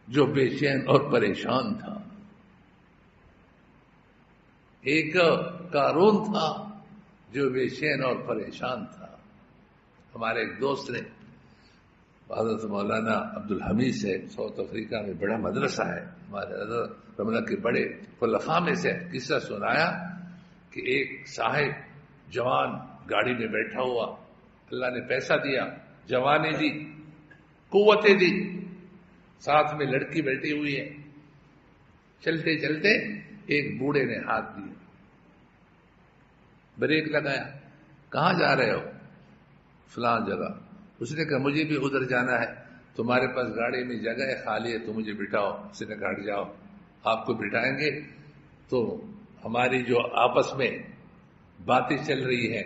A: جو بے چین اور پریشان تھا. ایک قارون تھا جو بے چین اور پریشان تھا. ہمارے ایک دوست نے، حضرت مولانا عبدالحمید سے، ساؤتھ افریقہ میں بڑا مدرسہ ہے، ہمارے حضرت رمضہ کے بڑے خلفاء میں سے قصہ سنایا کہ ایک صاحب جوان گاڑی میں بیٹھا ہوا، اللہ نے پیسہ دیا، جوانی دی، قوتیں دی، ساتھ میں لڑکی بیٹھی ہوئی ہے. چلتے چلتے ایک بوڑھے نے ہاتھ دیا، بریک لگایا. کہاں جا رہے ہو؟ فلاں جگہ. اس نے کہا مجھے بھی ادھر جانا ہے، تمہارے پاس گاڑی میں جگہ ہے خالی ہے تو مجھے بٹھاؤ. اس نے کہا ہٹ جاؤ، آپ کو بٹھائیں گے تو ہماری جو آپس میں باتیں چل رہی ہیں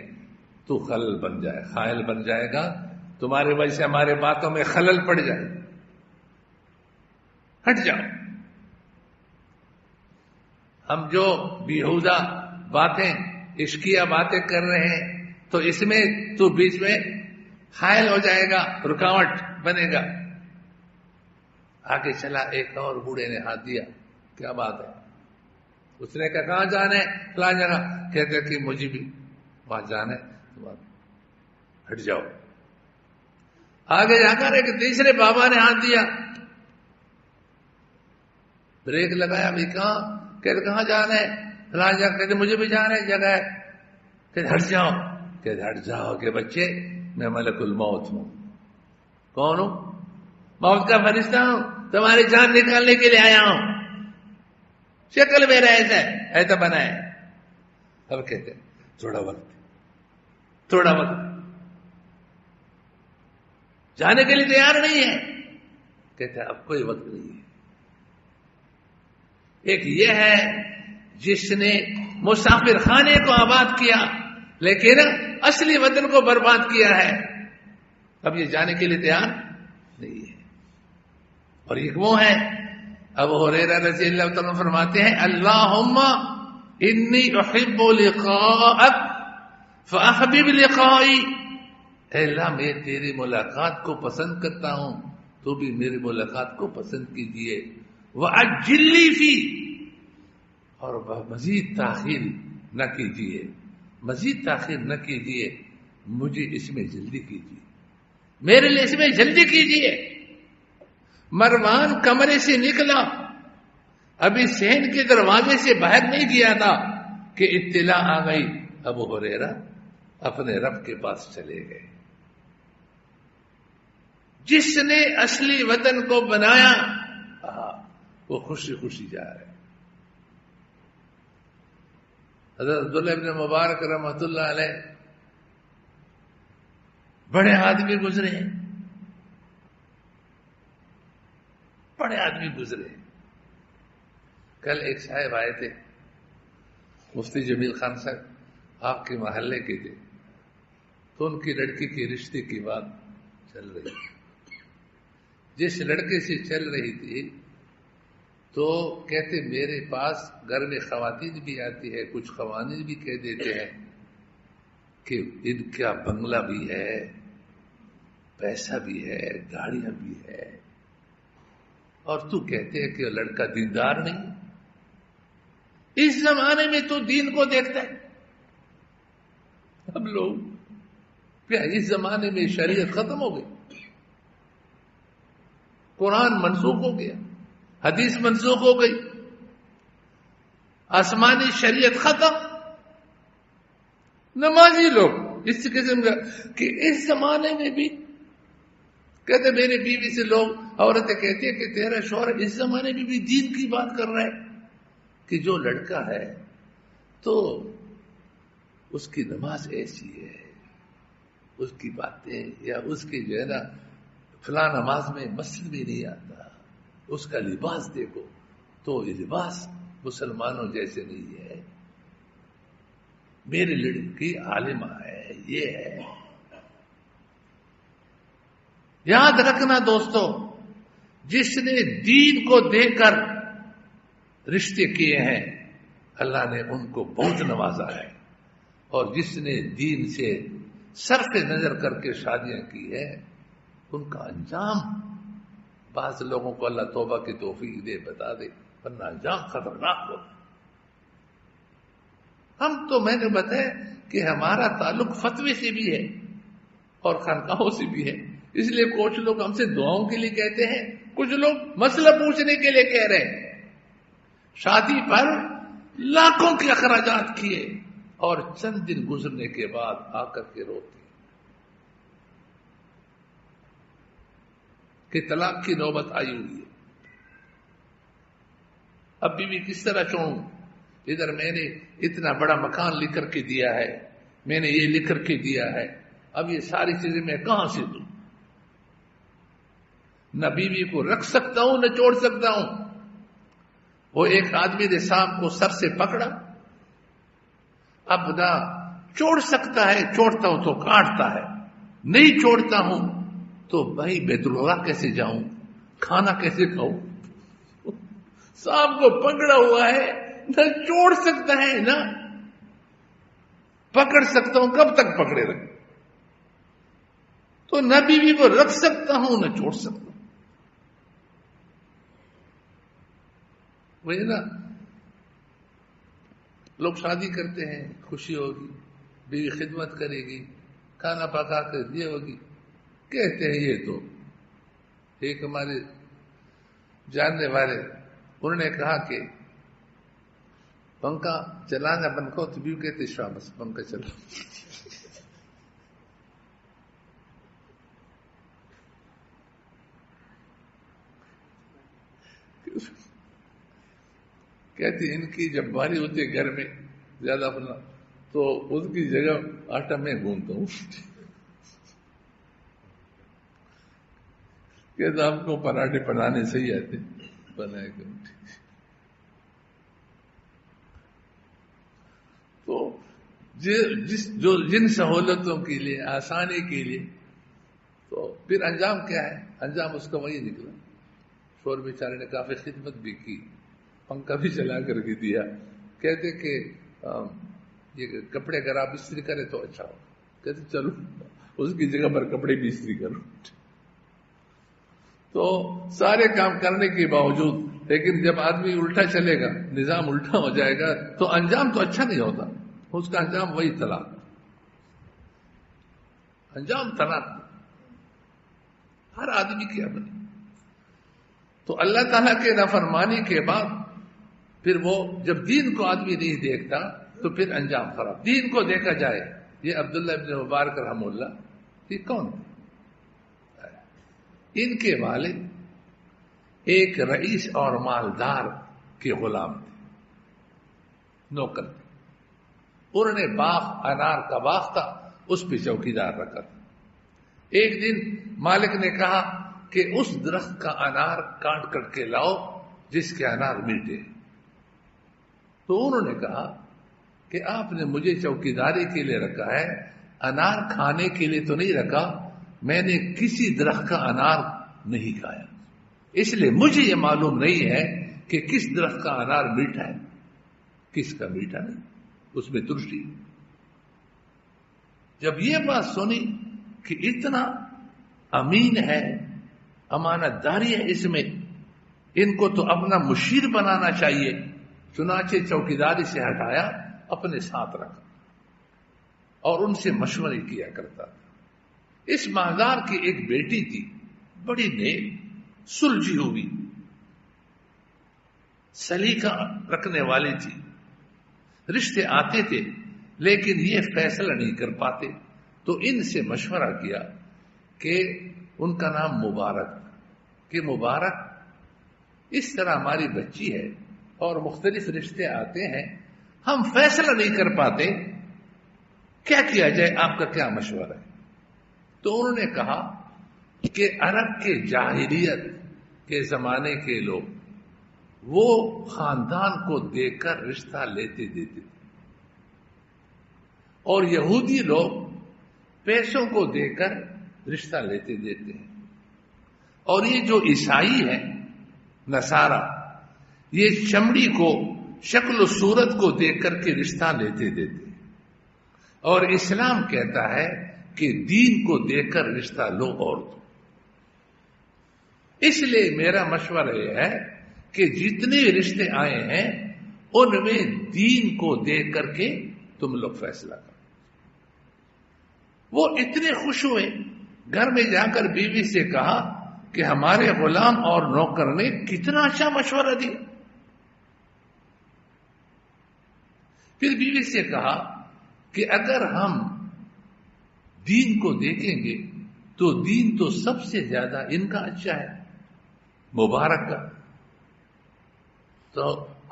A: تو خلل بن جائے، خائل بن جائے گا، تمہارے وجہ سے ہمارے باتوں میں خلل پڑ جائے، ہٹ جاؤ. ہم جو بیہودہ باتیں، عشقیہ باتیں کر رہے ہیں تو اس میں تو بیچ میں حائل ہو جائے گا، رکاوٹ بنے گا. آگے چلا، ایک اور بوڑھے نے ہاتھ دیا. کیا بات ہے؟ اس نے کہا کہاں جانے؟ فلاں جگہ. کہتے کہ مجھے بھی وہاں جانا ہے، ہٹ جاؤ. آگے جا کر ایک تیسرے بابا نے ہاتھ دیا، بریک لگایا. بھی کہاں؟ کہتے کہاں جانا ہے؟ فلاں جگہ. کہتے مجھے بھی جانا ہے، جگہ ہے. کہتے ہٹ جاؤ. کہتے ہٹ جاؤ کہ بچے میں ملک الموت ہوں. کون ہوں؟ موت کا فرشتہ ہوں، تمہاری جان نکالنے کے لیے آیا ہوں. شکل میرا ایسا بنا ہے. اب کہتے ہیں تھوڑا وقت جانے کے لیے تیار نہیں ہے. کہتے ہیں اب کوئی وقت نہیں ہے. ایک یہ ہے جس نے مسافر خانے کو آباد کیا لیکن اصلی وطن کو برباد کیا ہے. اب یہ جانے کے لیے تیار نہیں ہے. اور ایک وہ ہے ابو ہریرہ رضی اللہ تعالیٰ فرماتے ہیں اللہم انی احب لقاءک فاحبب لقائی. اے اللہ میں تیری ملاقات کو پسند کرتا ہوں تو بھی میری ملاقات کو پسند کیجئے. وعجل لی فی، اور مزید تاخیر نہ کیجئے، مزید تاخیر نہ کیجئے، مجھے اس میں جلدی کیجئے، میرے لیے اس میں جلدی کیجئے. مروان کمرے سے نکلا، ابھی صحن کے دروازے سے باہر نہیں گیا تھا کہ اطلاع آ گئی. ابو ہریرہ اپنے رب کے پاس چلے گئے. جس نے اصلی وطن کو بنایا وہ خوشی خوشی جا رہے. حضرت عبداللہ ابن مبارک رحمۃ اللہ علیہ بڑے آدمی گزرے ہیں، بڑے آدمی گزرے. کل ایک صاحب آئے تھے، مفتی جمیل خان صاحب آپ کے محلے کے تھے، تو ان کی لڑکی کے رشتے کی بات چل رہی تھی. جس لڑکے سے چل رہی تھی تو کہتے میرے پاس گھر میں خواتین بھی آتی ہے، کچھ خواتین بھی کہہ دیتے ہیں کہ ان کا بنگلہ بھی ہے، پیسہ بھی ہے، گاڑیاں بھی ہے، اور تو کہتے ہیں کہ لڑکا دیندار نہیں. اس زمانے میں تو دین کو دیکھتا ہے. اب لوگ کیا اس زمانے میں شریعت ختم ہو گئی، قرآن منسوخ ہو گیا، حدیث منسوخ ہو گئی، آسمانی شریعت ختم. نمازی لوگ اس قسم کا کہ اس زمانے میں بھی کہتے میری بیوی سے لوگ عورتیں کہتی ہیں کہ تیرا شوہر اس زمانے میں بھی دین کی بات کر رہا ہے کہ جو لڑکا ہے تو اس کی نماز ایسی ہے، اس کی باتیں یا اس کی جو ہے نا فلاں نماز میں مسجد بھی نہیں آتا، اس کا لباس دیکھو تو یہ لباس مسلمانوں جیسے نہیں ہے، میری لڑکی عالمہ ہے، یہ ہے. یاد رکھنا دوستو، جس نے دین کو دے کر رشتے کیے ہیں اللہ نے ان کو بہت نوازا ہے، اور جس نے دین سے صرف نظر کر کے شادیاں کی ہے ان کا انجام بعض لوگوں کو اللہ توبہ کی توفیق دے بتا دے، ورنہ انجام خطرناک ہو. ہم تو میں نے بتایا کہ ہمارا تعلق فتوی سے بھی ہے اور خانقاہوں سے بھی ہے، اس لیے کچھ لوگ ہم سے دعاؤں کے لیے کہتے ہیں، کچھ لوگ مسئلہ پوچھنے کے لیے کہہ رہے ہیں. شادی پر لاکھوں کے اخراجات کیے اور چند دن گزرنے کے بعد آ کر کے روتے کہ طلاق کی نوبت آئی ہوئی ہے، اب بیوی کس طرح چھوڑوں، ادھر میں نے اتنا بڑا مکان لکھ کر کے دیا ہے، میں نے یہ لکھ کر کے دیا ہے، اب یہ ساری چیزیں میں کہاں سے دوں، نہ بیوی کو رکھ سکتا ہوں نہ چھوڑ سکتا ہوں. وہ ایک آدمی نے سانپ کو سر سے پکڑا، اب نہ چھوڑ سکتا ہے، چھوڑتا ہوں تو کاٹتا ہے، نہیں چھوڑتا ہوں تو بھائی بیت اللہ کیسے جاؤں، کھانا کیسے کھاؤں. سانپ کو پکڑا ہوا ہے، نہ چھوڑ سکتا ہے نہ پکڑ سکتا ہوں، کب تک پکڑے رکھ، تو نہ بیوی کو رکھ سکتا ہوں نہ چھوڑ سکتا ہوں. وہی نا لوگ شادی کرتے ہیں، خوشی ہوگی، بیوی خدمت کرے گی، کھانا پکا کر دی ہوگی، کہتے ہیں یہ تو ایک ہمارے جاننے والے انہوں نے کہا کہ پنکھا چلانا بند کرو تو بیوی کہتے شاباش پنکھا چلا. کہتی ان کی جب باری ہوتی ہے گھر میں زیادہ اپنا تو اس کی جگہ آٹا میں گوندتا ہوں کہتے آپ کو پراٹھے بنانے صحیح آتے بنائے گا. تو جن سہولتوں کے لیے آسانی کے لیے تو پھر انجام کیا ہے؟ انجام اس کا وہی نکلا. شور بیچارے نے کافی خدمت بھی کی, پنکھا بھی چلا کر کے دیا. کہتے کہ یہ کپڑے اگر آپ استری کرے تو اچھا ہو. کہتے چلو اس کی جگہ پر کپڑے بھی استری کرو. تو سارے کام کرنے کے باوجود لیکن جب آدمی الٹا چلے گا, نظام الٹا ہو جائے گا تو انجام تو اچھا نہیں ہوتا. اس کا انجام وہی طلاق, انجام طلاق ہر آدمی کی اپنی. تو اللہ تعالیٰ کے نافرمانی کے بعد پھر وہ جب دین کو آدمی نہیں دیکھتا تو پھر انجام خراب. دین کو دیکھا جائے, یہ عبداللہ ابن مبارک رحمہ اللہ یہ کون ہے؟ ان کے والد ایک رئیس اور مالدار کے غلام تھے, نوکر تھے. انہوں نے باغ, انار کا باغ تھا, اس پہ چوکیدار رکھا تھا. ایک دن مالک نے کہا کہ اس درخت کا انار کاٹ کر کے لاؤ جس کے انار میٹھے. تو انہوں نے کہا کہ آپ نے مجھے چوکیداری کے لیے رکھا ہے, انار کھانے کے لیے تو نہیں رکھا. میں نے کسی درخت کا انار نہیں کھایا, اس لیے مجھے یہ معلوم نہیں ہے کہ کس درخت کا انار میٹھا ہے کس کا میٹھا نہیں, اس میں ترشی. جب یہ بات سنی کہ اتنا امین ہے, امانت داری ہے اس میں, ان کو تو اپنا مشیر بنانا چاہیے. چنانچہ چوکیداری سے ہٹایا, اپنے ساتھ رکھا اور ان سے مشورے کیا کرتا تھا. اس مالدار کی ایک بیٹی تھی, بڑی نیک, سلجھی ہوئی, سلیقہ رکھنے والی تھی. رشتے آتے تھے لیکن یہ فیصلہ نہیں کر پاتے. تو ان سے مشورہ کیا کہ ان کا نام مبارک, کہ مبارک اس طرح ہماری بچی ہے اور مختلف رشتے آتے ہیں, ہم فیصلہ نہیں کر پاتے, کیا کیا جائے, آپ کا کیا مشورہ ہے؟ تو انہوں نے کہا کہ عرب کے جاہلیت کے زمانے کے لوگ وہ خاندان کو دیکھ کر رشتہ لیتے دیتے تھے, اور یہودی لوگ پیسوں کو دے کر رشتہ لیتے دیتے ہیں, اور یہ جو عیسائی ہے نصارہ, یہ چمڑی کو, شکل و صورت کو دیکھ کر کے رشتہ لیتے دیتے ہیں. اور اسلام کہتا ہے کہ دین کو دیکھ کر رشتہ لو اور دو. اس لیے میرا مشورہ یہ ہے کہ جتنے رشتے آئے ہیں ان میں دین کو دیکھ کر کے تم لوگ فیصلہ کرو. وہ اتنے خوش ہوئے, گھر میں جا کر بیوی سے کہا کہ ہمارے غلام اور نوکر نے کتنا اچھا مشورہ دیا. پھر بیوی سے کہا کہ اگر ہم دین کو دیکھیں گے تو دین تو سب سے زیادہ ان کا اچھا ہے, مبارک کا. تو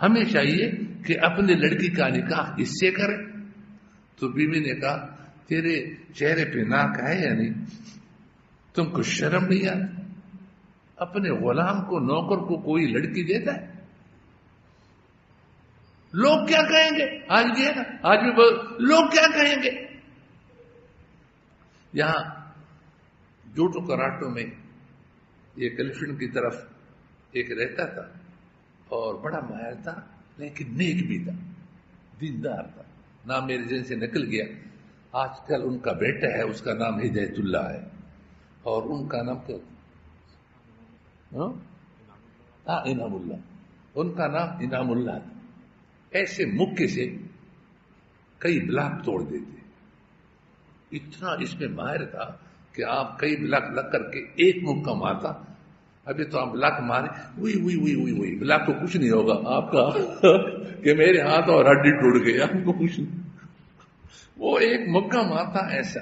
A: ہمیں چاہیے کہ اپنے لڑکی کا نکاح اس سے کریں. تو بیوی نے کہا تیرے چہرے پہ ناک ہے یا نہیں؟ تم کو شرم نہیں آتی؟ اپنے غلام کو, نوکر کو کوئی لڑکی دیتا ہے؟ لوگ کیا کہیں گے؟ آج بھی ہے نا, آج بھی لوگ کیا کہیں گے؟ یہاں جوٹو کراٹو میں یہ کیلیفورنیا کی طرف ایک رہتا تھا اور بڑا ماہر تھا لیکن نیک بھی تھا, دیندار تھا. نام میرے ذہن سے نکل گیا. آج کل ان کا بیٹا ہے, اس کا نام ہدایت اللہ ہے, اور ان کا نام کیا؟ انعام اللہ. ان کا نام انعام اللہ تھا. ایسے مکے سے کئی بلاک توڑ دیتے, اتنا اس میں ماہر تھا کہ آپ کئی بلاک لگ کر کے ایک مکہ مارتا. ابھی تو آپ بلاک مارے, وہی بلاک کو کچھ نہیں ہوگا آپ کا کہ میرے ہاتھ اور ہڈی ٹوٹ گئی, آپ کو کچھ نہیں. وہ ایک مکہ مارتا ایسا.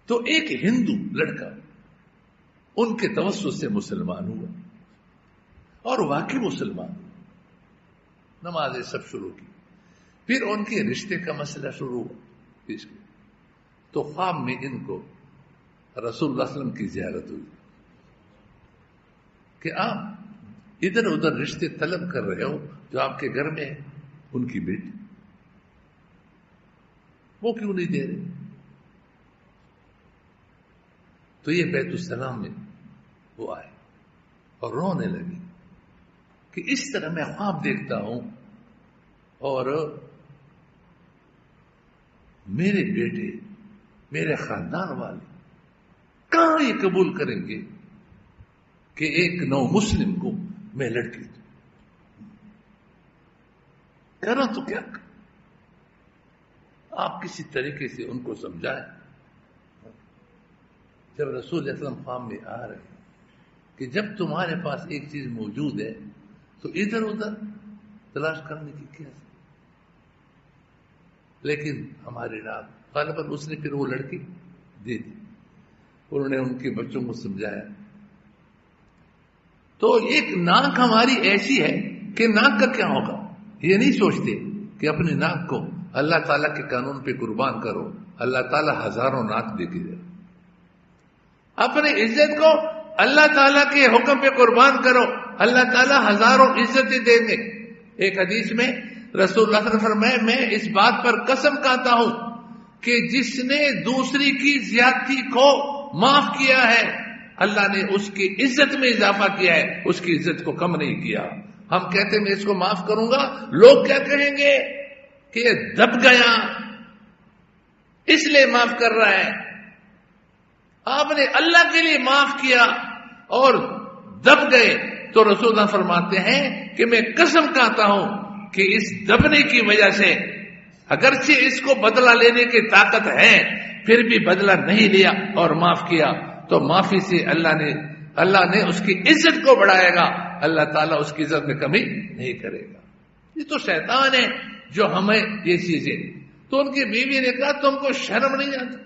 A: تو ایک ہندو لڑکا ان کے توسط سے مسلمان ہوا اور واقعی مسلمان. نمازیں سب شروع کی. پھر ان کے رشتے کا مسئلہ شروع ہوا. تو خواب میں ان کو رسول اللہ صلی اللہ علیہ وسلم کی زیارت ہوئی کہ آپ ادھر ادھر رشتے طلب کر رہے ہو جو آپ کے گھر میں ہے. ان کی بیٹی وہ کیوں نہیں دے رہے؟ تو یہ بیت السلام میں وہ آئے اور رونے لگی کہ اس طرح میں خواب دیکھتا ہوں اور میرے بیٹے میرے خاندان والے کہاں یہ قبول کریں گے کہ ایک نو مسلم کو میں لڑکی دوں؟ کرو تو کیا کروں؟ آپ کسی طریقے سے ان کو سمجھائیں. جب رسول اللہ علیہ وسلم خواب میں آ رہے ہیں کہ جب تمہارے پاس ایک چیز موجود ہے تو ادھر ادھر تلاش کرنے کی کیا ہے؟ لیکن ہماری رات غالباً اس نے پھر وہ لڑکی دے دی. انہوں نے ان کے بچوں کو سمجھایا. تو ایک ناک ہماری ایسی ہے کہ ناک کا کیا ہوگا یہ نہیں سوچتے کہ اپنے ناک کو اللہ تعالیٰ کے قانون پہ قربان کرو. اللہ تعالیٰ ہزاروں ناک دے کے دے. اپنی عزت کو اللہ تعالیٰ کے حکم پہ قربان کرو, اللہ تعالیٰ ہزاروں عزتیں دیں گے. ایک حدیث میں رسول اللہ صلی اللہ علیہ وسلم فرمائے میں اس بات پر قسم کھاتا ہوں کہ جس نے دوسری کی زیادتی کو معاف کیا ہے اللہ نے اس کی عزت میں اضافہ کیا ہے, اس کی عزت کو کم نہیں کیا. ہم کہتے میں اس کو معاف کروں گا, لوگ کیا کہیں گے کہ یہ دب گیا اس لیے معاف کر رہا ہے. آپ نے اللہ کے لیے معاف کیا اور دب گئے تو رسول اللہ فرماتے ہیں کہ میں قسم کھاتا ہوں کہ اس دبنے کی وجہ سے اگرچہ اس کو بدلہ لینے کی طاقت ہے پھر بھی بدلہ نہیں لیا اور معاف کیا تو معافی سے اللہ نے اس کی عزت کو بڑھائے گا. اللہ تعالیٰ اس کی عزت میں کمی نہیں کرے گا. یہ تو شیطان ہے جو ہمیں یہ چیزیں. تو ان کی بیوی نے کہا تم کو شرم نہیں آتا؟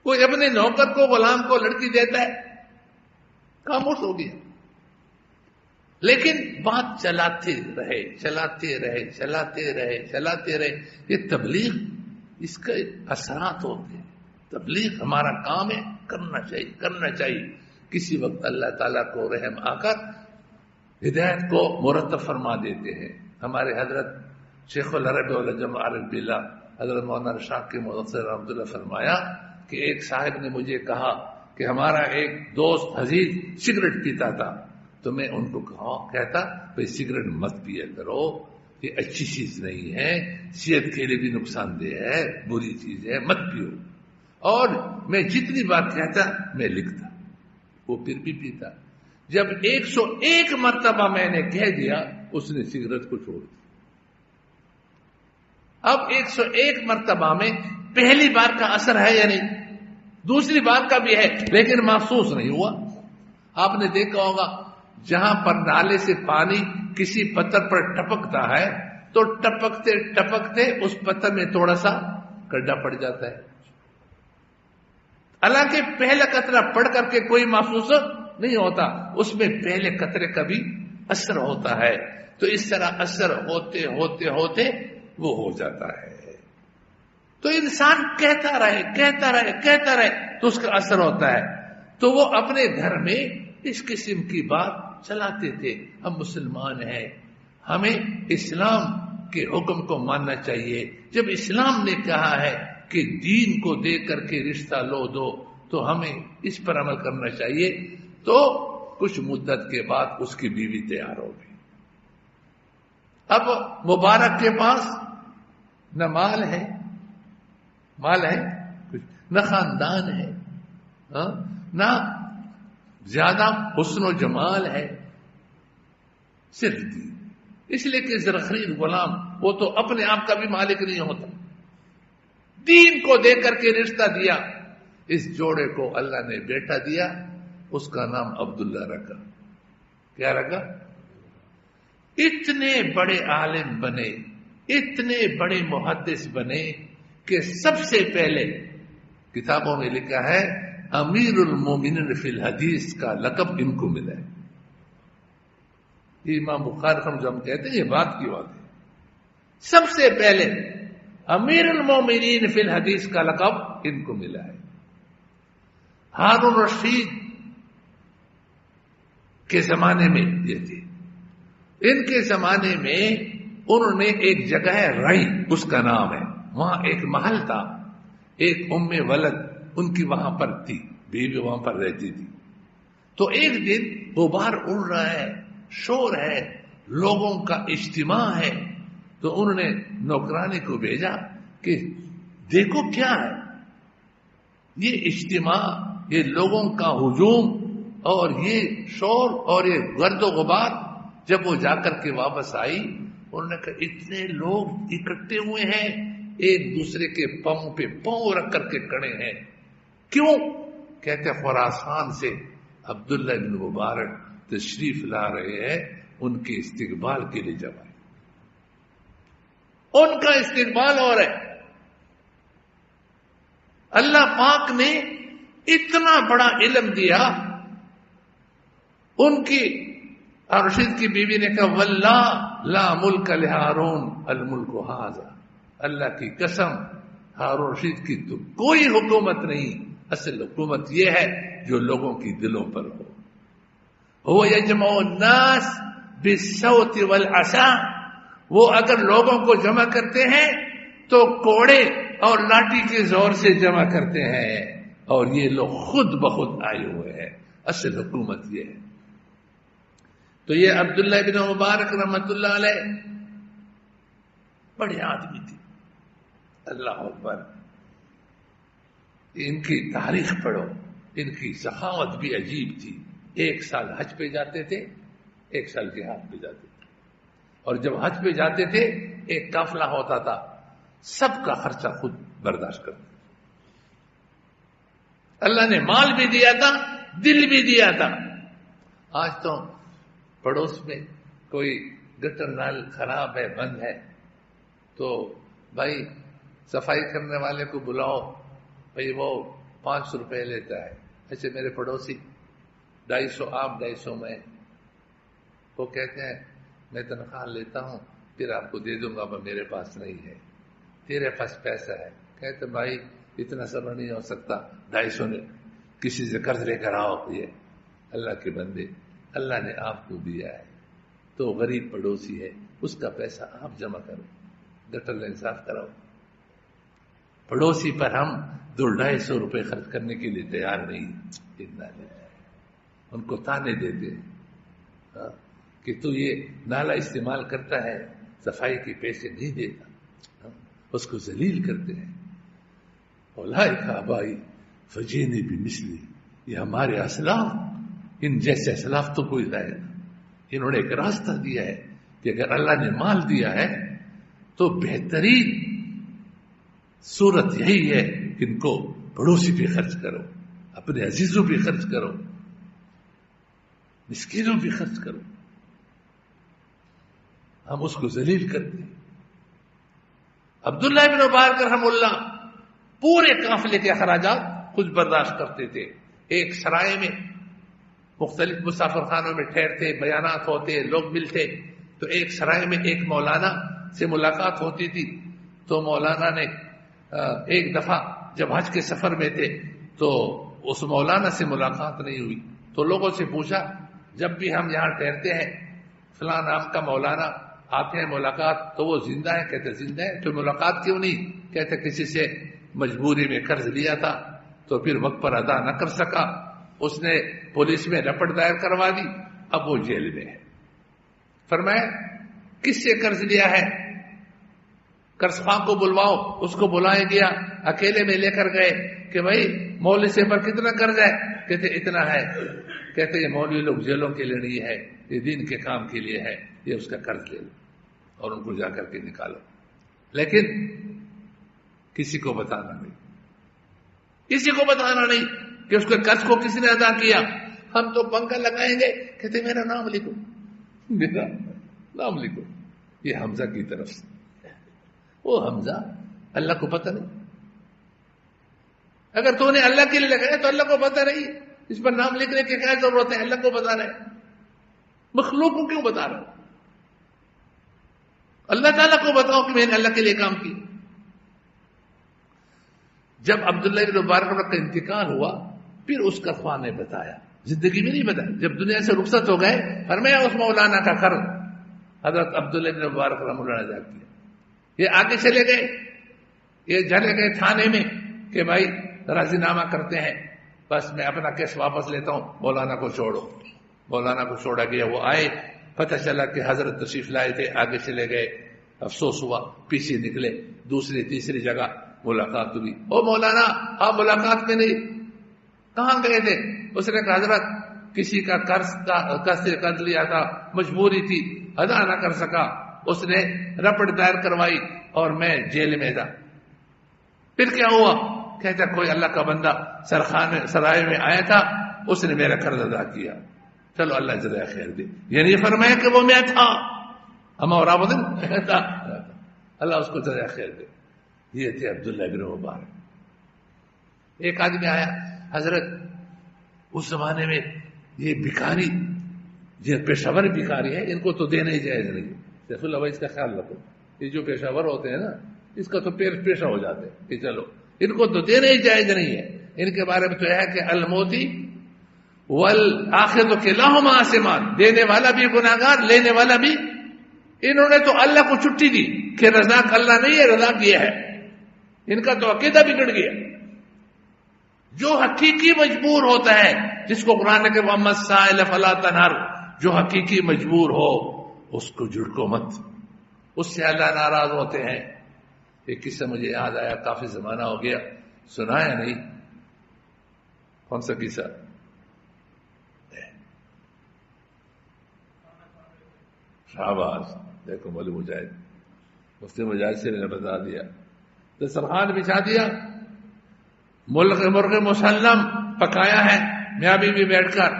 A: کوئی اپنے نوکر کو غلام کو لڑکی دیتا ہے؟ خاموش ہو گیا. لیکن بات چلاتے رہے. یہ تبلیغ اس کے اثرات ہوتے ہیں. تبلیغ ہمارا کام ہے, کرنا چاہیے. کسی وقت اللہ تعالیٰ کو رحم آ کر ہدایت کو مرتب فرما دیتے ہیں. ہمارے حضرت شیخ العرب والعجم عارف باللہ حضرت مولانا شاہ کے مدثر رحمۃ اللہ فرمایا کہ ایک صاحب نے مجھے کہا کہ ہمارا ایک دوست عزیز سگریٹ پیتا تھا تو میں ان کو کہتا بھائی سگریٹ مت پیا کرو, یہ اچھی چیز نہیں ہے, صحت کے لیے بھی نقصان دہ ہے, بری چیز ہے, مت پیو. اور میں جتنی بار کہتا میں لکھتا, وہ پھر بھی پیتا. جب 101 مرتبہ میں نے کہہ دیا اس نے سگریٹ کو چھوڑ دیا. اب 101 مرتبہ میں پہلی بار کا اثر ہے یا نہیں؟ دوسری بار کا بھی ہے لیکن محسوس نہیں ہوا. آپ نے دیکھا ہوگا جہاں پر نالے سے پانی کسی پتھر پر ٹپکتا ہے تو ٹپکتے اس پتھر میں تھوڑا سا گڈھا پڑ جاتا ہے. حالانکہ پہلا قطرہ پڑ کر کے کوئی محسوس نہیں ہوتا, اس میں پہلے قطرے کا بھی اثر ہوتا ہے. تو اس طرح اثر ہوتے وہ ہو جاتا ہے. تو انسان کہتا رہے تو اس کا اثر ہوتا ہے. تو وہ اپنے گھر میں اس قسم کی بات چلاتے تھے. ہم مسلمان ہیں, ہمیں اسلام کے حکم کو ماننا چاہیے. جب اسلام نے کہا ہے کہ دین کو دے کر کے رشتہ لو دو تو ہمیں اس پر عمل کرنا چاہیے. تو کچھ مدت کے بعد اس کی بیوی تیار ہو گئی. اب مبارک کے پاس نہ مال ہے نہ خاندان ہے, نہ زیادہ حسن و جمال ہے, صرف دین. اس لیے کہ زرخرین غلام وہ تو اپنے آپ کا بھی مالک نہیں ہوتا. دین کو دے کر کے رشتہ دیا. اس جوڑے کو اللہ نے بیٹا دیا, اس کا نام عبداللہ رکھا. کیا رکھا؟ اتنے بڑے عالم بنے, اتنے بڑے محدث بنے کہ سب سے پہلے کتابوں میں لکھا ہے امیر المومنین فی الحدیث کا لقب ان کو ملا ہے. یہ امام بخاری ہم جو ہم کہتے ہیں یہ بات کی بات ہے. سب سے پہلے امیر المومنین فی الحدیث کا لقب ان کو ملا ہے. ہارون رشید کے زمانے میں یہ تھے. ان کے زمانے میں انہوں نے ایک جگہ ہے رئی، اس کا نام ہے، وہاں ایک محل تھا، ایک ام ولد ان کی وہاں پر تھی، بیوی وہاں پر رہتی تھی. تو ایک دن غبار اڑ رہا ہے، شور ہے، لوگوں کا اجتماع ہے. تو انہوں نے نوکرانی کو بھیجا کہ دیکھو کیا ہے یہ اجتماع، یہ لوگوں کا ہجوم اور یہ شور اور یہ گرد و غبار. جب وہ جا کر کے واپس آئی انہوں نے کہا اتنے لوگ اکٹھے ہوئے ہیں، ایک دوسرے کے پاؤں پہ پاؤں رکھ کر کے کھڑے ہیں. کیوں؟ کہتے خراسان سے عبداللہ بن مبارک تشریف لا رہے ہیں، ان کے استقبال کے لیے جمع ہے. ان کا استقبال ہو رہا ہے. اللہ پاک نے اتنا بڑا علم دیا. ان کی رشید کی بیوی نے کہا واللہ لا ملک لہارون الملک ھذا، اللہ کی قسم ہارون رشید کی تو کوئی حکومت نہیں، اصل حکومت یہ ہے جو لوگوں کی دلوں پر ہو. وہ یجمع الناس بالصوت والعصا، وہ اگر لوگوں کو جمع کرتے ہیں تو کوڑے اور لاٹھی کے زور سے جمع کرتے ہیں، اور یہ لوگ خود بخود آئے ہوئے ہیں. اصل حکومت یہ ہے. تو یہ عبداللہ بن مبارک رحمت اللہ علیہ بڑے آدمی تھے. اللہ اکبر. ان کی تاریخ پڑھو، ان کی سخاوت بھی عجیب تھی. ایک سال حج پہ جاتے تھے، ایک سال جہاد پہ جاتے تھے. اور جب حج پہ جاتے تھے ایک قافلہ ہوتا تھا، سب کا خرچہ خود برداشت کرتے. اللہ نے مال بھی دیا تھا، دل بھی دیا تھا. آج تو پڑوس میں کوئی گٹر نال خراب ہے، بند ہے، تو بھائی صفائی کرنے والے کو بلاؤ، بھائی وہ 500 روپے لیتا ہے. ایسے میرے پڑوسی 250 آپ 250 میں، وہ کہتے ہیں میں تنخواہ لیتا ہوں پھر آپ کو دے دوں گا، میں میرے پاس نہیں ہے. تیرے پاس پیسہ ہے. کہتے بھائی اتنا صبر نہیں ہو سکتا، 250 نے کسی سے قرض لے کر آؤ. یہ اللہ کے بندے، اللہ نے آپ کو دیا ہے تو غریب پڑوسی ہے، اس کا پیسہ آپ جمع کرو، گٹر انصاف کراؤ. پڑوسی پر ہم 200-250 روپے خرچ کرنے کے لیے تیار نہیں. ان کو تانے دیتے ہیں کہ تو یہ نالا استعمال کرتا ہے، صفائی کے پیسے نہیں دیتا، اس کو ذلیل کرتے ہیں. اولئک آبائی فجئنی بمثلی، یہ ہمارے اسلاف، ان جیسے اسلاف تو کوئی لائے گا. انہوں نے ایک راستہ دیا ہے کہ اگر اللہ نے مال دیا ہے تو بہترین صورت یہی ہے کہ ان کو پڑوسی پہ خرچ کرو، اپنے عزیزوں پہ خرچ کرو، مسکینوں پہ خرچ کرو. ہم اس کو ذلیل کرتے ہیں. عبداللہ بن مبارک رحم اللہ پورے قافلے کے اخراجات خود برداشت کرتے تھے. ایک سرائے میں مختلف مسافر خانوں میں ٹھہرتے، بیانات ہوتے، لوگ ملتے. تو ایک سرائے میں ایک مولانا سے ملاقات ہوتی تھی. تو مولانا نے ایک دفعہ جب حج کے سفر میں تھے تو اس مولانا سے ملاقات نہیں ہوئی. تو لوگوں سے پوچھا جب بھی ہم یہاں ٹھہرتے ہیں فلاں نام کا مولانا آتے ہیں ملاقات، تو وہ زندہ ہے؟ کہتے زندہ ہے. تو ملاقات کیوں نہیں؟ کہتے کسی سے مجبوری میں قرض لیا تھا تو پھر وقت پر ادا نہ کر سکا، اس نے پولیس میں رپٹ دائر کروا دی، اب وہ جیل میں ہے. فرمایا کس سے قرض لیا ہے؟ قرض خواہ کو بلواؤ. اس کو بلایا گیا، اکیلے میں لے کر گئے کہ بھائی مولوی سے پر کتنا قرض ہے؟ کہتے اتنا ہے. کہتے یہ مولوی لوگ جیلوں کے لیے نہیں ہے، یہ دین کے کام کے لیے ہے، یہ اس کا قرض لے لو اور ان کو جا کر کے نکالو. لیکن کسی کو بتانا نہیں، کسی کو بتانا نہیں کہ اس کے قرض کو کس نے ادا کیا. ہم تو پنکھا لگائیں گے، کہتے میرا نام لکھو، میرا نام لکھو. یہ حمزہ کی طرف سے. وہ حمزہ اللہ کو پتہ نہیں. اگر تو نے اللہ کے لیے لگایا تو اللہ کو پتہ نہیں، اس پر نام لکھنے کی کیا ضرورت ہے؟ اللہ کو پتہ نہیں. مخلوق کو کیوں بتا رہا ہوں؟ اللہ تعالیٰ کو بتاؤ کہ میں نے اللہ کے لیے کام کیا۔ جب عبداللہ بن مبارک کا انتقال ہوا پھر اس کا خواہ نے بتایا، زندگی میں نہیں بتایا، جب دنیا سے رخصت ہو گئے فرمایا اس مولانا کا قرض حضرت عبداللہ بن مبارک رحمۃ اللہ نے ادا کیا۔ یہ آگے چلے گئے، یہ چلے گئے تھانے میں کہ بھائی راضی نامہ کرتے ہیں، بس میں اپنا کیس واپس لیتا ہوں، مولانا کو چھوڑو۔ مولانا کو چھوڑا گیا، وہ آئے، پتہ چلا کہ حضرت تشریف لائے تھے، آگے چلے گئے، افسوس ہوا، پیچھے نکلے، دوسری تیسری جگہ ملاقات ہوئی۔ او مولانا آپ ملاقات میں نہیں، کہاں گئے تھے؟ اس نے کہا حضرت کسی کا قرض لیا تھا، مجبوری تھی، ادا نہ کر سکا، اس نے رپٹ دائر کروائی اور میں جیل میں تھا۔ پھر کیا ہوا؟ کہتا کوئی اللہ کا بندہ سرائے میں آیا تھا، اس نے میرا قرض ادا کیا، چلو اللہ جزائے خیر دے۔ یعنی یہ فرمایا کہ وہ میں تھا، ہم اور آپ تھا، اللہ اس کو جزائے خیر دے۔ یہ تھے عبداللہ بن مبارک۔ ایک آدمی آیا، حضرت اس زمانے میں یہ بھکاری، یہ پیشہ ور بھکاری ہے، ان کو تو دینا ہی جائز نہیں۔ سیف اللہ بھائی اس کا خیال رکھو، یہ جو پیشہ ور ہوتے ہیں نا، اس کا تو پیشہ ہو جاتے ہیں کہ چلو ان کو تو دینا ہی جائز نہیں ہے۔ ان کے بارے میں تو ہے کہ الموتی والآخذ کلاہما آثمان، دینے والا بھی گناہگار، لینے والا بھی۔ انہوں نے تو اللہ کو چھٹی دی کہ رزاق اللہ نہیں ہے، رزاق یہ ہے۔ ان کا تو عقیدہ بگڑ گیا۔ جو حقیقی مجبور ہوتا ہے، جس کو قرآن نے کہ وَأَمَّا السَّائِلَ فَلَا تَنْهَرْ، جو حقیقی مجبور ہو اس کو جھڑکو مت، اس سے اللہ ناراض ہوتے ہیں۔ ایک قصہ مجھے یاد آیا، کافی زمانہ ہو گیا، سنایا نہیں۔ کون سا قصہ؟ شہباز، دیکھو مولوی مجاہد، مفتی مجاہد سے نے بتا دیا، دسترخوان بچھا دیا، مرغ مسلم پکایا ہے، میاں بیوی بیٹھ کر،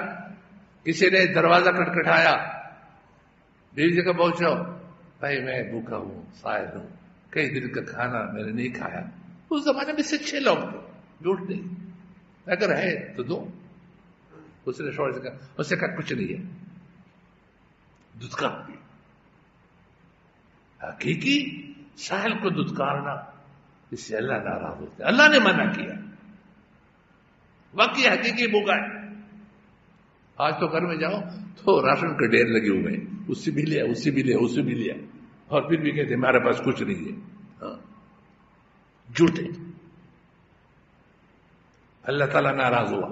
A: کسی نے دروازہ کھٹکھٹایا، بیوی جی کا پہنچو، بھائی میں بھوکا ہوں، سائل ہوں، کئی دن کا کھانا میں نے نہیں کھایا۔ اس زمانے میں سچے لوگ تھے، جھوٹ نہیں، اگر ہے تو دو۔ اس نے شوہر سے کہا، اس نے کہا کچھ نہیں ہے، دھتکا۔ حقیقی سائل کو دھتکارنا، اس سے اللہ ناراض ہوتا ہے، اللہ نے منع کیا۔ واقعی حقیقی بھوکا ہے۔ آج تو گھر میں جاؤ تو راشن کے ڈھیر لگے ہوئے ہیں، اس سے بھی لیا، اس سے بھی لیا، اس سے بھی لیا، اور پھر بھی کہتے ہمارے پاس کچھ نہیں ہے۔ ہاں، جھوٹے۔ اللہ تعالیٰ ناراض ہوا،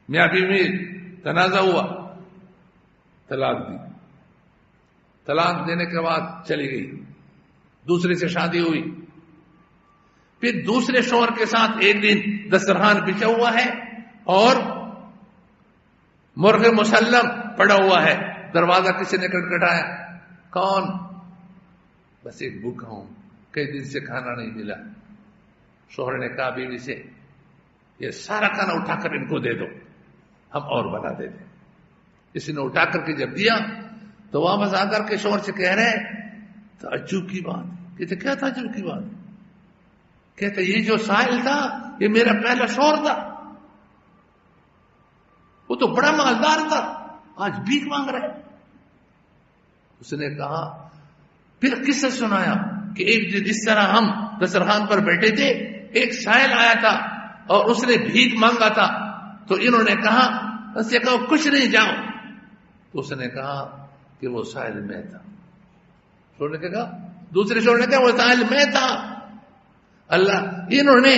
A: میاں بیوی تنازع ہوا، طلاق دی۔ طلاق دینے کے بعد چلی گئی، دوسرے سے شادی ہوئی، پھر دوسرے شوہر کے ساتھ ایک دن دسترخوان بچھا ہوا ہے اور مرغ مسلم پڑا ہوا ہے، دروازہ کسی نے کھٹکھٹایا، کون؟ بس ایک بھوکا ہوں، کئی دن سے کھانا نہیں ملا۔ شوہر نے کہا بیوی سے، یہ سارا کھانا اٹھا کر ان کو دے دو، ہم اور بنا دیتے۔ اس نے اٹھا کر کے جب دیا تو واپس آ کر کے شوہر سے کہہ رہے تعجب کی بات۔ کہتے کیا تعجب کی بات؟ کہتے یہ جو سائل تھا یہ میرا پہلا شوہر تھا، وہ تو بڑا مالدار تھا، آج بھیک مانگ رہا ہے۔ اس نے کہا، پھر قصہ سنایا کہ ایک دن اس طرح ہم دسترخوان پر بیٹھے تھے، ایک سائل آیا تھا اور اس نے بھیک مانگا تھا، تو انہوں نے کہا، اس نے کہا کچھ نہیں جاؤ، تو اس نے کہا کہ وہ سائل میں تھا۔ شوہر نے کہا، دوسرے شوہر نے کہا وہ سائل میں تھا، اللہ انہوں نے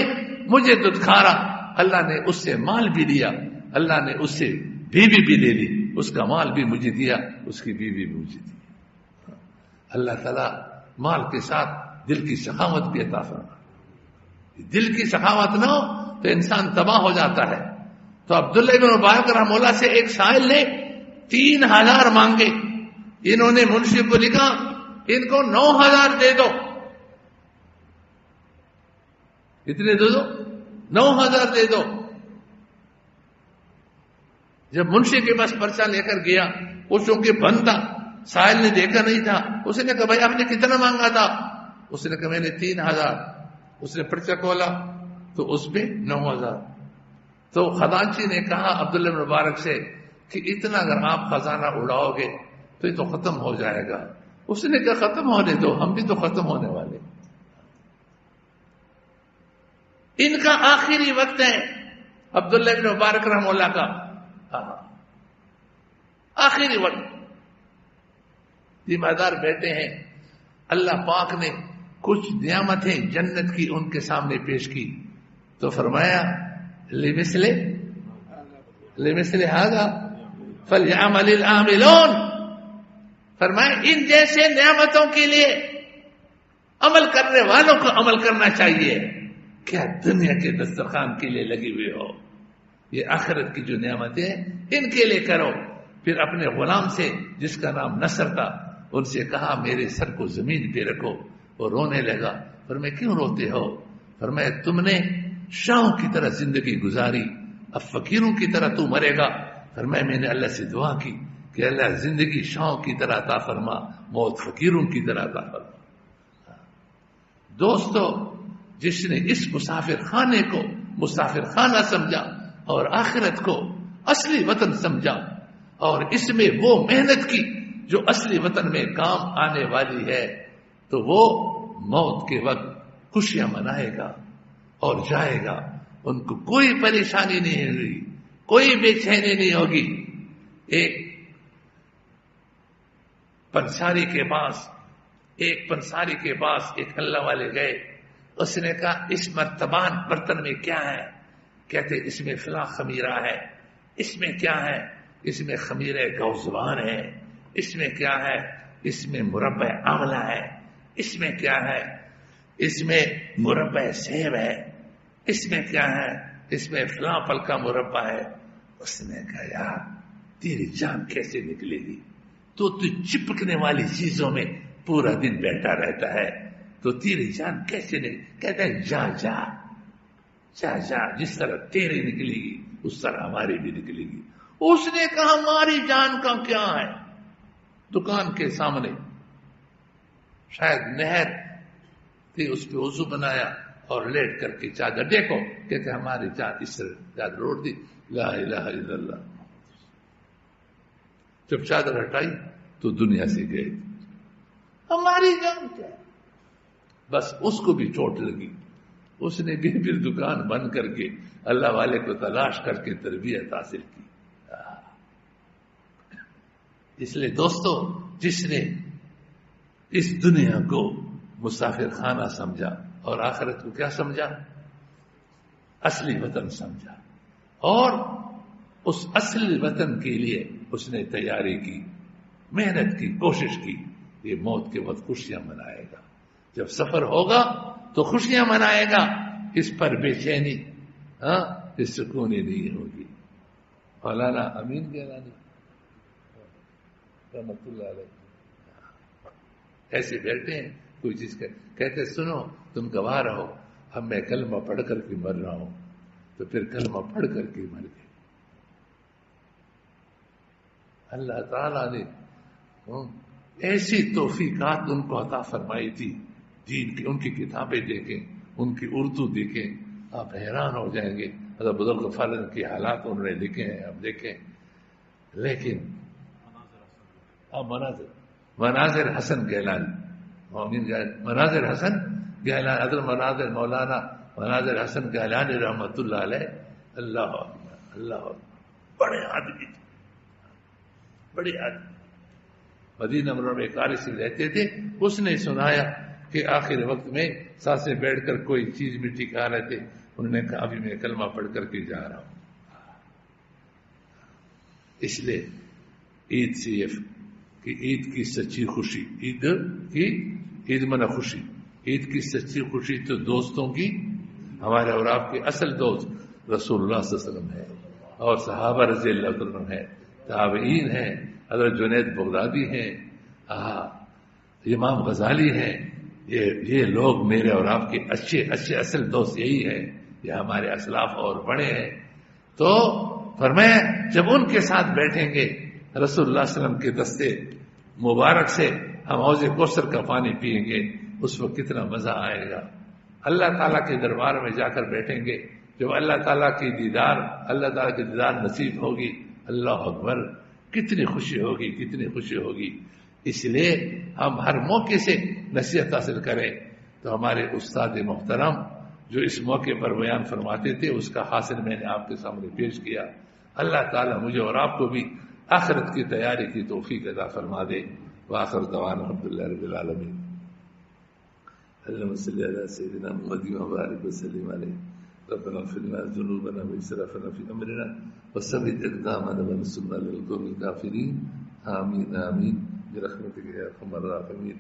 A: مجھے دھتکارا، اللہ نے اس سے مال بھی دیا، اللہ نے اس سے بیوی بھی دے دی، اس کا مال بھی مجھے دیا، اس کی بیوی بھی مجھے دی۔ اللہ تعالیٰ مال کے ساتھ دل کی سخاوت بھی عطا فرمائے۔ دل کی سخاوت نہ ہو تو انسان تباہ ہو جاتا ہے۔ تو عبداللہ بن مبارک رحمہ اللہ سے ایک سائل نے 3000 مانگے، انہوں نے منشی کو لکھا ان کو 9000 دے دو۔ کتنے دے دو؟ 9000 دے دو۔ جب منشی کے پاس پرچہ لے کر گیا، وہ چونکہ بند تھا، سائل نے دیکھا نہیں تھا، اس نے کہا بھائی آپ نے کتنا مانگا تھا؟ اس نے کہا میں نے 3000۔ اس نے پرچہ کھولا تو اس میں 9000۔ تو خزانچی نے کہا عبداللہ بن مبارک سے، کہ اتنا اگر آپ خزانہ اڑاؤ گے تو یہ تو ختم ہو جائے گا. اس نے کہا ختم ہونے دو، ہم بھی تو ختم ہونے والے. ان کا آخری وقت ہے عبداللہ بن مبارک رحمہ اللہ کا، آخری وقت. ذمہ دار بیٹے ہیں، اللہ پاک نے کچھ نعمتیں جنت کی ان کے سامنے پیش کی تو فرمایا لمثل هذا فليعمل العاملون. فرمایا ان جیسے نعمتوں کے لیے عمل کرنے والوں کو عمل کرنا چاہیے. کیا دنیا کے دسترخوان کے لیے لگی ہوئے ہو؟ یہ آخرت کی جو نعمتیں ان کے لیے کرو. پھر اپنے غلام سے جس کا نام نصر تھا ان سے کہا میرے سر کو زمین پہ رکھو. وہ رونے لگا. فرمایا کیوں روتے ہو؟ فرمایا تم نے شاہوں کی طرح زندگی گزاری، اب فقیروں کی طرح تو مرے گا. فرمایا میں نے اللہ سے دعا کی کہ اللہ زندگی شاہوں کی طرح عطا فرما، موت فقیروں کی طرح عطا فرما. دوستو، جس نے اس مسافر خانے کو مسافر خانہ سمجھا اور آخرت کو اصلی وطن سمجھا اور اس میں وہ محنت کی جو اصلی وطن میں کام آنے والی ہے، تو وہ موت کے وقت خوشیاں منائے گا اور جائے گا. ان کو کوئی پریشانی نہیں ہوگی، کوئی بے چینی نہیں ہوگی. ایک پنساری کے پاس ایک اللہ والے گئے. اس نے کہا اس مرتبان برتن میں کیا ہے؟ کہتے اس میں فلاں خمیرہ ہے. اس میں کیا ہے؟ اس میں خمیرہ گوزبان ہے. اس میں کیا ہے؟ اس میں مربع آملہ ہے. اس میں کیا ہے؟ اس میں مربع سیب ہے. اس میں کیا ہے؟ اس میں فلاں پھل کا مربع ہے. اس نے کہا یار تیری جان کیسے نکلے گی؟ تو چپکنے والی چیزوں میں پورا دن بیٹھا رہتا ہے، تو تیری جان کیسے نکلے؟ کہتا ہے جا جا جا جا، جس طرح تیری نکلے گی اس طرح ہماری بھی نکلے گی. اس نے کہا ہماری جان کا کیا ہے؟ دکان کے سامنے شاید نہر تھی، اس پہ وضو بنایا اور لیٹ کر کے چادر دیکھو. کہتے ہماری جان اس طرح چادر اوڑھ دی. لا الہ الا اللہ. جب چادر ہٹائی تو دنیا سے گئے. ہماری جان کیا؟ بس اس کو بھی چوٹ لگی. اس نے بھی پھر دکان بند کر کے اللہ والے کو تلاش کر کے تربیت حاصل کی. اس لیے دوستو، جس نے اس دنیا کو مسافر خانہ سمجھا اور آخرت کو کیا سمجھا؟ اصلی وطن سمجھا، اور اس اصلی وطن کے لیے اس نے تیاری کی، محنت کی، کوشش کی. یہ موت کے وقت خوشیاں منائے گا. جب سفر ہوگا تو خوشیاں منائے گا. اس پر بے چینی اس سکونی نہیں ہوگی. مولانا امین گیلانی رحمت اللہ علیہ ایسے بیٹھے ہیں، کوئی چیز کہتے سنو تم گواہ رہو، اب میں کلمہ پڑھ کر کے مر رہا ہوں. تو پھر کلمہ پڑھ کر کے مر گئے. اللہ تعالیٰ نے ایسی توفیقات ان کو عطا فرمائی تھی. دین کی ان کی کتابیں دیکھیں، ان کی اردو دیکھیں، آپ حیران ہو جائیں گے. حضرت بزرگ فالن کے حالات انہوں نے لکھے ہیں، آپ دیکھیں. لیکن مناظر حسن گیلانی، مناظر حسن گیلانی، حضرت مناظر مولانا مناظر حسن گیلانی رحمت اللہ علیہ. اللہ اللہ، بڑے آدمی تھے، بڑے آدمی. مدینہ منورہ میں قاری سے رہتے تھے. اس نے سنایا کہ آخر وقت میں ساتھ بیٹھ کر کوئی چیز مٹی کھا رہے تھے. انہوں نے کہا ابھی میں کلمہ پڑھ کر کے جا رہا ہوں. اس لیے عید سے یہ کہ عید کی سچی خوشی، عید منع خوشی، عید کی سچی خوشی تو دوستوں کی، ہمارے اور آپ کے اصل دوست رسول اللہ صلی اللہ علیہ وسلم ہے، اور صحابہ رضی اللہ عنہ ہے، تابعین ہیں، حضرت جنید بغدادی ہیں، امام غزالی ہیں. یہ لوگ میرے اور آپ کے اچھے اصل دوست یہی ہیں. یہ ہمارے اسلاف اور بڑے ہیں. تو فرمایا جب ان کے ساتھ بیٹھیں گے رسول اللہ صلی اللہ علیہ وسلم کے دستے مبارک سے ہم حوض کوثر کا پانی پیئیں گے، اس وقت کتنا مزہ آئے گا. اللہ تعالیٰ کے دربار میں جا کر بیٹھیں گے. جب اللہ تعالیٰ کی دیدار نصیب ہوگی اللہ اکبر، کتنی خوشی ہوگی، کتنی خوشی ہوگی۔ اس لیے ہم ہر موقع سے نصیحت حاصل کریں۔ تو ہمارے استاد محترم جو اس موقع پر بیان فرماتے تھے، اس کا حاصل میں نے آپ کے سامنے پیش کیا۔ اللہ تعالی مجھے اور آپ کو بھی آخرت کی تیاری کی توفیق عطا فرما دے۔ وآخر دعوانا الحمدللہ رب العالمین۔ اللهم صل على سيدنا محمد وبارك وسلم عليه۔ ربنا اغفر لنا ذنوبنا واسرافنا في امرنا وثبت اقدامنا وانصرنا على القوم الكافرين۔ آمين آمين برحمتك يا ارحم الراحمين۔